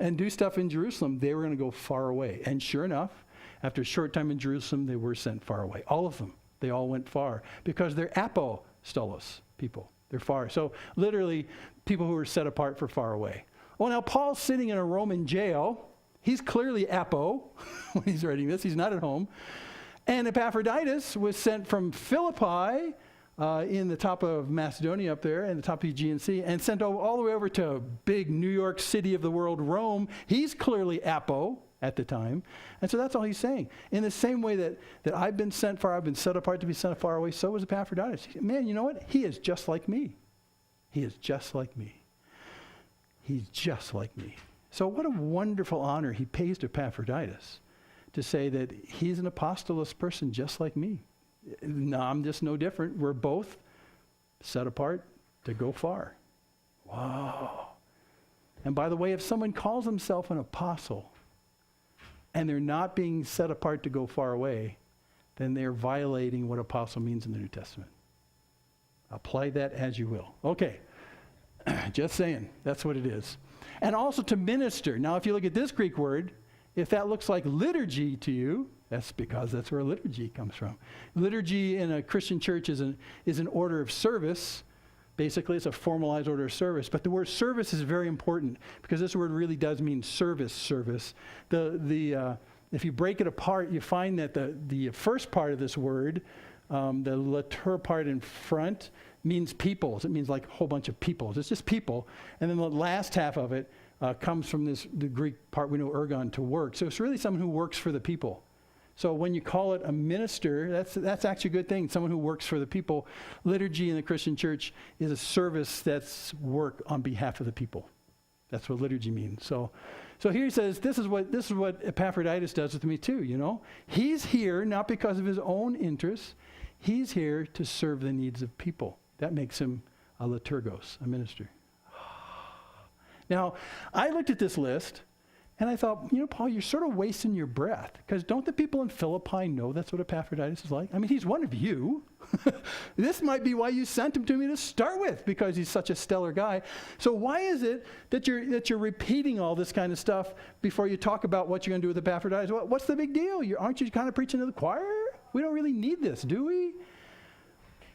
and do stuff in Jerusalem. They were going to go far away. And sure enough, after a short time in Jerusalem, they were sent far away. All of them. They all went far because they're apostolos people. They're far. So literally, people who are set apart for far away. Well, now Paul's sitting in a Roman jail. He's clearly apo when he's writing this. He's not at home. And Epaphroditus was sent from Philippi in the top of Macedonia up there, in the top of the Aegean Sea, and sent all the way over to big New York City of the world, Rome. He's clearly apo at the time. And so that's all he's saying. In the same way that I've been sent far, I've been set apart to be sent far away, so was Epaphroditus. Man, you know what? He is just like me. He is just like me. He's just like me. So what a wonderful honor he pays to Epaphroditus to say that he's an apostolos person just like me. No, I'm just no different. We're both set apart to go far. Wow. And by the way, if someone calls himself an apostle and they're not being set apart to go far away, then they're violating what apostle means in the New Testament. Apply that as you will. Okay. Just saying, that's what it is. And also to minister. Now, if you look at this Greek word, if that looks like liturgy to you, that's because that's where liturgy comes from. Liturgy in a Christian church is an order of service. Basically, it's a formalized order of service. But the word service is very important because this word really does mean service. If you break it apart, you find that the first part of this word, the later part in front, means peoples. It means like a whole bunch of peoples. It's just people. And then the last half of it comes from the Greek part we know, ergon, to work. So it's really someone who works for the people. So when you call it a minister, that's actually a good thing, someone who works for the people. Liturgy in the Christian church is a service that's work on behalf of the people. That's what liturgy means. So here he says, this is what Epaphroditus does with me too, He's here not because of his own interests. He's here to serve the needs of people. That makes him a liturgos, a minister. Now, I looked at this list, and I thought, Paul, you're sort of wasting your breath, because don't the people in Philippi know that's what Epaphroditus is like? I mean, he's one of you. This might be why you sent him to me to start with, because he's such a stellar guy. So why is it that you're repeating all this kind of stuff before you talk about what you're going to do with Epaphroditus? What's the big deal? Aren't you kind of preaching to the choir? We don't really need this, do we?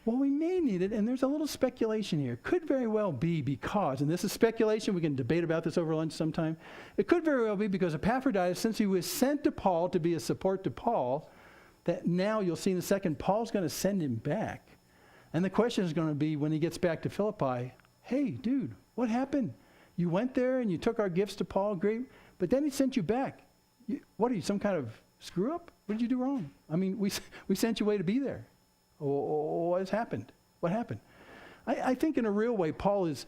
Well, we may need it, and there's a little speculation here. Could very well be because, and this is speculation, we can debate about this over lunch sometime. It could very well be because Epaphroditus, since he was sent to Paul to be a support to Paul, that now you'll see in a second, Paul's going to send him back. And the question is going to be when he gets back to Philippi, hey, dude, what happened? You went there and you took our gifts to Paul, great, but then he sent you back. What are you, some kind of screw up? What did you do wrong? I mean, we sent you away to be there. What has happened? What happened? I think in a real way, Paul is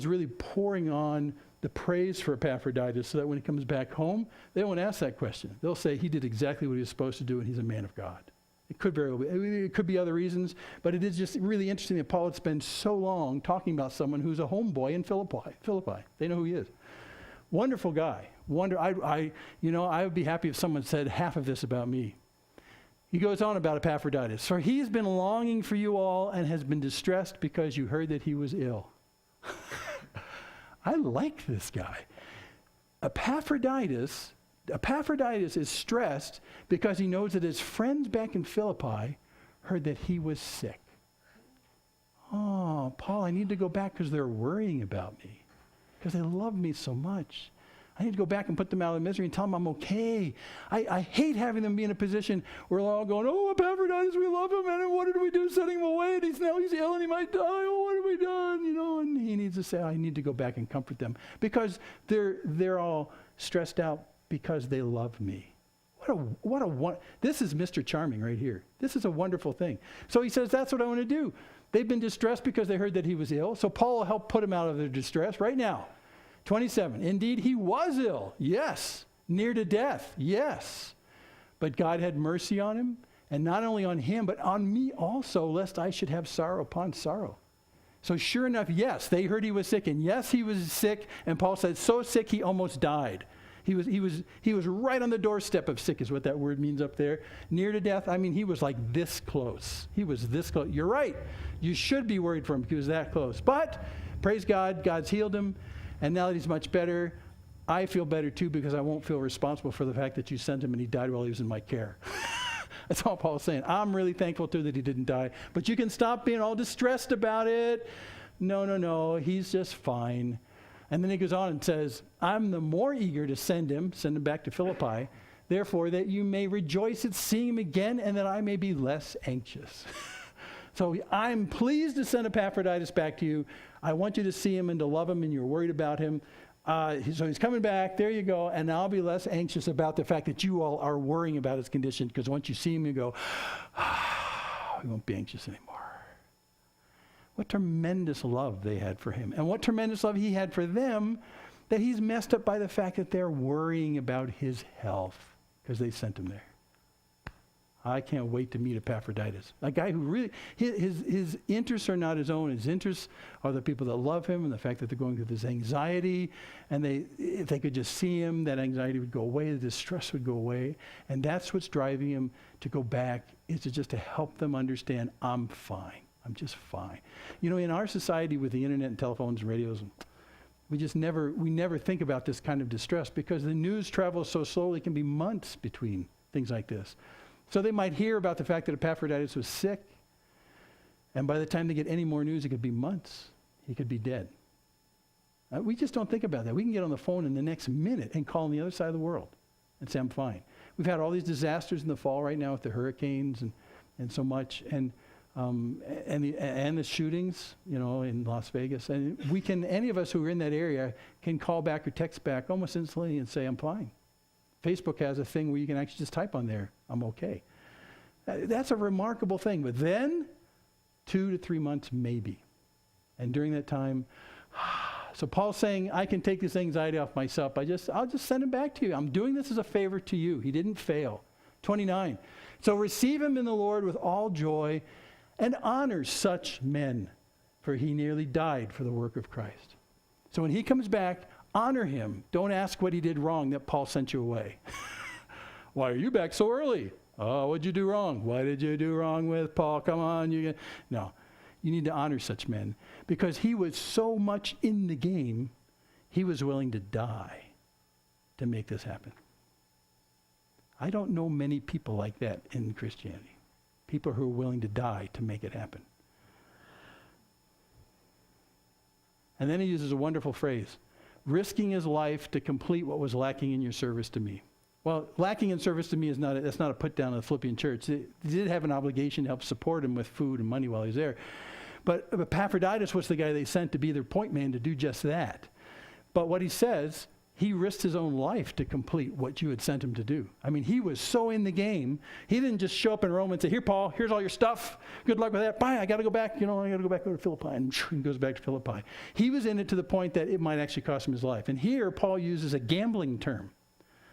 really pouring on the praise for Epaphroditus so that when he comes back home, they won't ask that question. They'll say he did exactly what he was supposed to do and he's a man of God. It could very well be. It could be other reasons, but it is just really interesting that Paul had spent so long talking about someone who's a homeboy in Philippi. They know who he is. Wonderful guy. I would be happy if someone said half of this about me. He goes on about Epaphroditus. For he's been longing for you all and has been distressed because you heard that he was ill. I like this guy. Epaphroditus is stressed because he knows that his friends back in Philippi heard that he was sick. Oh, Paul, I need to go back because they're worrying about me, because they love me so much. I need to go back and put them out of misery and tell them I'm okay. I hate having them be in a position where they're all going, oh, Epaphroditus, we love him, and what did we do sending him away? And he's ill and he might die. Oh, what have we done? And he needs to say, I need to go back and comfort them because they're all stressed out because they love me. This is Mr. Charming right here. This is a wonderful thing. So he says, that's what I want to do. They've been distressed because they heard that he was ill. So Paul will help put him out of their distress right now. 27, indeed, he was ill, yes. Near to death, yes. But God had mercy on him, and not only on him, but on me also, lest I should have sorrow upon sorrow. So sure enough, yes, they heard he was sick, and yes, he was sick, and Paul said, so sick he almost died. He was right on the doorstep of sick, is what that word means up there. Near to death, I mean, he was like this close. He was this close. You're right. You should be worried for him because he was that close. But, praise God, God's healed him. And now that he's much better, I feel better too because I won't feel responsible for the fact that you sent him and he died while he was in my care. That's all Paul's saying. I'm really thankful too that he didn't die. But you can stop being all distressed about it. No, he's just fine. And then he goes on and says, I'm the more eager to send him back to Philippi, therefore that you may rejoice at seeing him again and that I may be less anxious. So I'm pleased to send Epaphroditus back to you. I want you to see him and to love him, and you're worried about him. So he's coming back. There you go. And I'll be less anxious about the fact that you all are worrying about his condition, because once you see him, you go, we won't be anxious anymore. What tremendous love they had for him. And what tremendous love he had for them, that he's messed up by the fact that they're worrying about his health because they sent him there. I can't wait to meet Epaphroditus. A guy who really, his interests are not his own. His interests are the people that love him and the fact that they're going through this anxiety. And if they could just see him, that anxiety would go away, the distress would go away. And that's what's driving him to go back, is to help them understand, I'm fine. I'm just fine. In our society with the internet and telephones and radios, we never think about this kind of distress because the news travels so slowly. It can be months between things like this. So they might hear about the fact that Epaphroditus was sick, and by the time they get any more news, it could be months. He could be dead. We just don't think about that. We can get on the phone in the next minute and call on the other side of the world and say, I'm fine. We've had all these disasters in the fall right now with the hurricanes and so much, and the shootings, in Las Vegas. And any of us who are in that area can call back or text back almost instantly and say, I'm fine. Facebook has a thing where you can actually just type on there, I'm okay. That's a remarkable thing. But then, 2 to 3 months maybe. And during that time, so Paul's saying, I can take this anxiety off myself. I'll just send him back to you. I'm doing this as a favor to you. He didn't fail. 29. So receive him in the Lord with all joy and honor such men, for he nearly died for the work of Christ. So when he comes back, honor him. Don't ask what he did wrong that Paul sent you away. Why are you back so early? Oh, what'd you do wrong? What did you do wrong with Paul? Come on. No, you need to honor such men because he was so much in the game, he was willing to die to make this happen. I don't know many people like that in Christianity. People who are willing to die to make it happen. And then he uses a wonderful phrase, risking his life to complete what was lacking in your service to me. Well, lacking in service to me that's not a put down of the Philippian church. They did have an obligation to help support him with food and money while he was there. But Epaphroditus was the guy they sent to be their point man to do just that. But what he says, he risked his own life to complete what you had sent him to do. I mean, he was so in the game. He didn't just show up in Rome and say, here, Paul, here's all your stuff. Good luck with that. Bye, I got to go back. I got to go to Philippi. And he goes back to Philippi. He was in it to the point that it might actually cost him his life. And here, Paul uses a gambling term.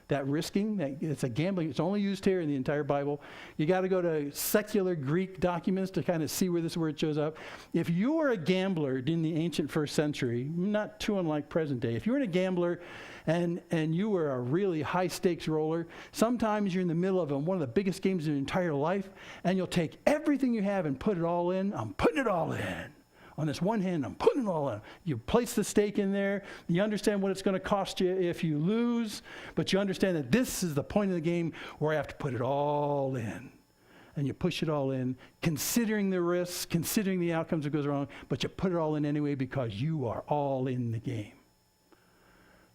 that risking, it's a gambling. It's only used here in the entire Bible. You got to go to secular Greek documents to kind of see where this word shows up. If you were a gambler in the ancient first century, not too unlike present day, if you were a gambler and you were a really high stakes roller, sometimes you're in the middle of one of the biggest games of your entire life, and you'll take everything you have and put it all in. I'm putting it all in. On this one hand, I'm putting it all in. You place the stake in there. You understand what it's going to cost you if you lose, but you understand that this is the point of the game where I have to put it all in. And you push it all in, considering the risks, considering the outcomes that goes wrong, but you put it all in anyway because you are all in the game.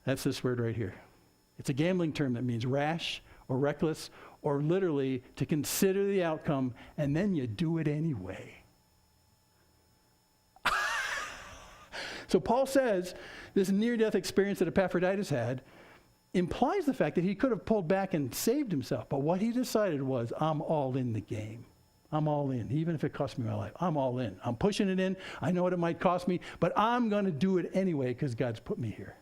That's this word right here. It's a gambling term that means rash or reckless, or literally to consider the outcome and then you do it anyway. So Paul says this near-death experience that Epaphroditus had implies the fact that he could have pulled back and saved himself. But what he decided was, I'm all in the game. I'm all in, even if it costs me my life. I'm all in. I'm pushing it in. I know what it might cost me, but I'm going to do it anyway because God's put me here.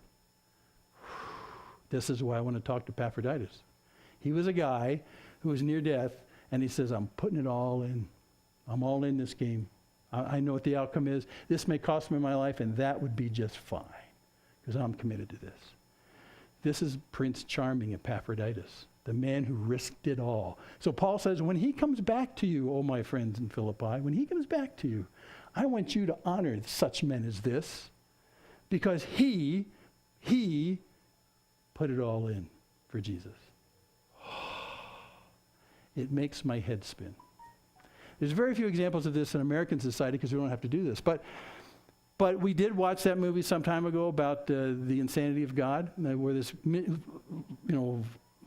This is why I want to talk to Epaphroditus. He was a guy who was near death, and he says, I'm putting it all in. I'm all in this game. I know what the outcome is. This may cost me my life, and that would be just fine because I'm committed to this. This is Prince Charming Epaphroditus, the man who risked it all. So Paul says, when he comes back to you, oh my friends in Philippi, when he comes back to you, I want you to honor such men as this because he put it all in for Jesus. It makes my head spin. There's very few examples of this in American society because we don't have to do this. But we did watch that movie some time ago about the insanity of God, where this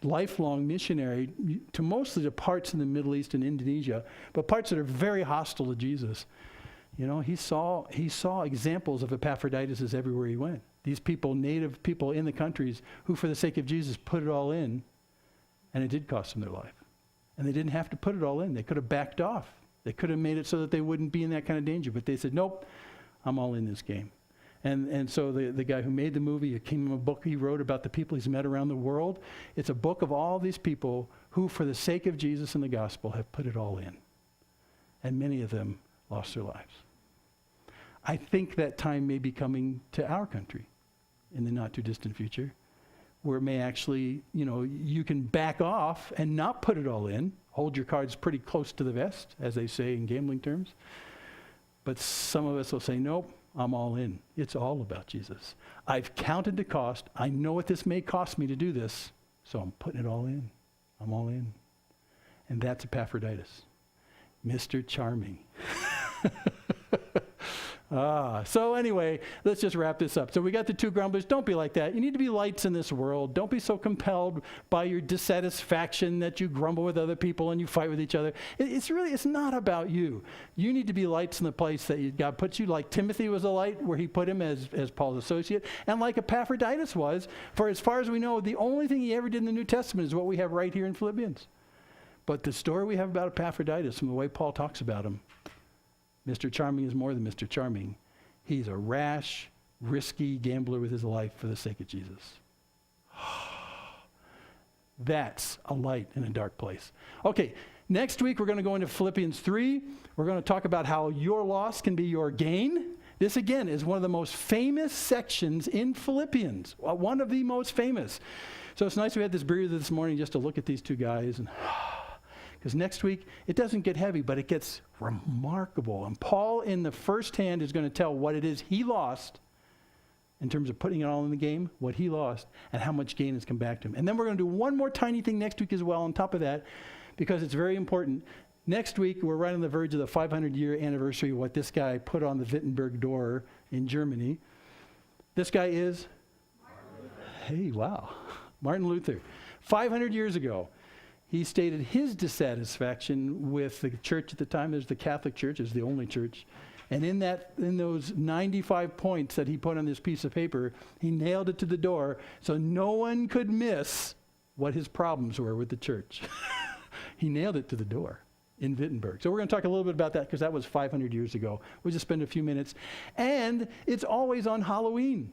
lifelong missionary to mostly the parts in the Middle East and Indonesia, but parts that are very hostile to Jesus. He saw examples of Epaphroditus everywhere he went. These people, native people in the countries, who for the sake of Jesus put it all in, and it did cost them their life. And they didn't have to put it all in. They could have backed off. They could have made it so that they wouldn't be in that kind of danger. But they said, nope, I'm all in this game. And so the guy who made the movie, it came from a book he wrote about the people he's met around the world. It's a book of all these people who, for the sake of Jesus and the gospel, have put it all in. And many of them lost their lives. I think that time may be coming to our country in the not too distant future, where it may actually, you can back off and not put it all in, hold your cards pretty close to the vest, as they say in gambling terms. But some of us will say, nope, I'm all in. It's all about Jesus. I've counted the cost. I know what this may cost me to do this, so I'm putting it all in. I'm all in. And that's Epaphroditus, Mr. Charming. So anyway, let's just wrap this up. So we got the two grumblers. Don't be like that. You need to be lights in this world. Don't be so compelled by your dissatisfaction that you grumble with other people and you fight with each other. It's not about you. You need to be lights in the place that God puts you, like Timothy was a light where he put him as Paul's associate, and like Epaphroditus was. For as far as we know, the only thing he ever did in the New Testament is what we have right here in Philippians. But the story we have about Epaphroditus and the way Paul talks about him, Mr. Charming is more than Mr. Charming. He's a rash, risky gambler with his life for the sake of Jesus. That's a light in a dark place. Okay, next week we're going to go into Philippians 3. We're going to talk about how your loss can be your gain. This, again, is one of the most famous sections in Philippians, one of the most famous. So it's nice we had this breather this morning just to look at these two guys and... Because next week, it doesn't get heavy, but it gets remarkable. And Paul, in the first hand, is going to tell what it is he lost in terms of putting it all in the game, what he lost, and how much gain has come back to him. And then we're going to do one more tiny thing next week as well on top of that, because it's very important. Next week, we're right on the verge of the 500-year anniversary of what this guy put on the Wittenberg door in Germany. This guy is? Hey, wow. Martin Luther. 500 years ago. He stated his dissatisfaction with the church at the time. There's the Catholic Church, is the only church. And in those 95 points that he put on this piece of paper, he nailed it to the door so no one could miss what his problems were with the church. He nailed it to the door in Wittenberg. So we're going to talk a little bit about that because that was 500 years ago. We'll just spend a few minutes. And it's always on Halloween,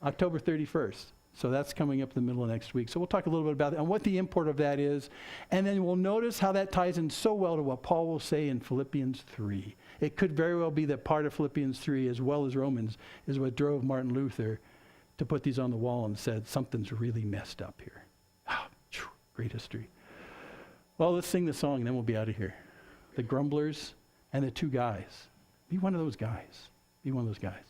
October 31st. So that's coming up in the middle of next week. So we'll talk a little bit about that and what the import of that is. And then we'll notice how that ties in so well to what Paul will say in Philippians 3. It could very well be that part of Philippians 3, as well as Romans, is what drove Martin Luther to put these on the wall and said, something's really messed up here. Great history. Well, let's sing the song and then we'll be out of here. The grumblers and the two guys. Be one of those guys. Be one of those guys.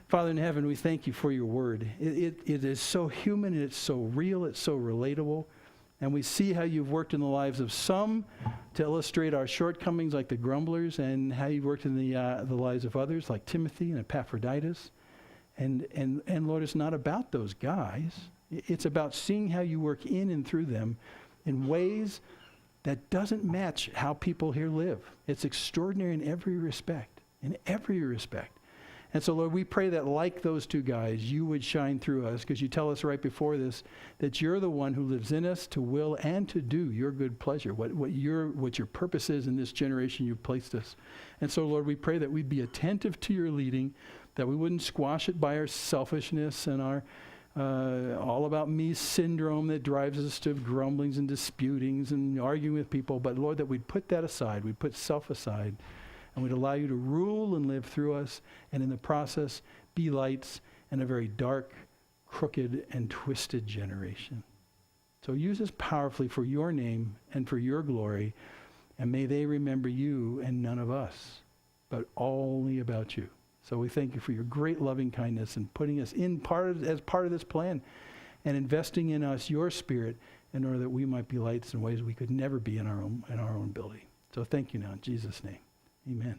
Father in heaven, we thank you for your word. It is so human and it's so real, it's so relatable. And we see how you've worked in the lives of some to illustrate our shortcomings like the grumblers, and how you've worked in the lives of others like Timothy and Epaphroditus. And Lord, it's not about those guys. It's about seeing how you work in and through them in ways that doesn't match how people here live. It's extraordinary in every respect, in every respect. And so, Lord, we pray that like those two guys, you would shine through us, because you tell us right before this that you're the one who lives in us to will and to do your good pleasure, what your purpose is in this generation you've placed us. And so, Lord, we pray that we'd be attentive to your leading, that we wouldn't squash it by our selfishness and our all about me syndrome that drives us to grumblings and disputings and arguing with people. But, Lord, that we'd put that aside, we'd put self aside, and we'd allow you to rule and live through us, and in the process be lights in a very dark, crooked, and twisted generation. So use us powerfully for your name and for your glory, and may they remember you and none of us, but only about you. So we thank you for your great loving kindness and putting us in as part of this plan, and investing in us your Spirit in order that we might be lights in ways we could never be in our own ability. So thank you now in Jesus' name. Amen.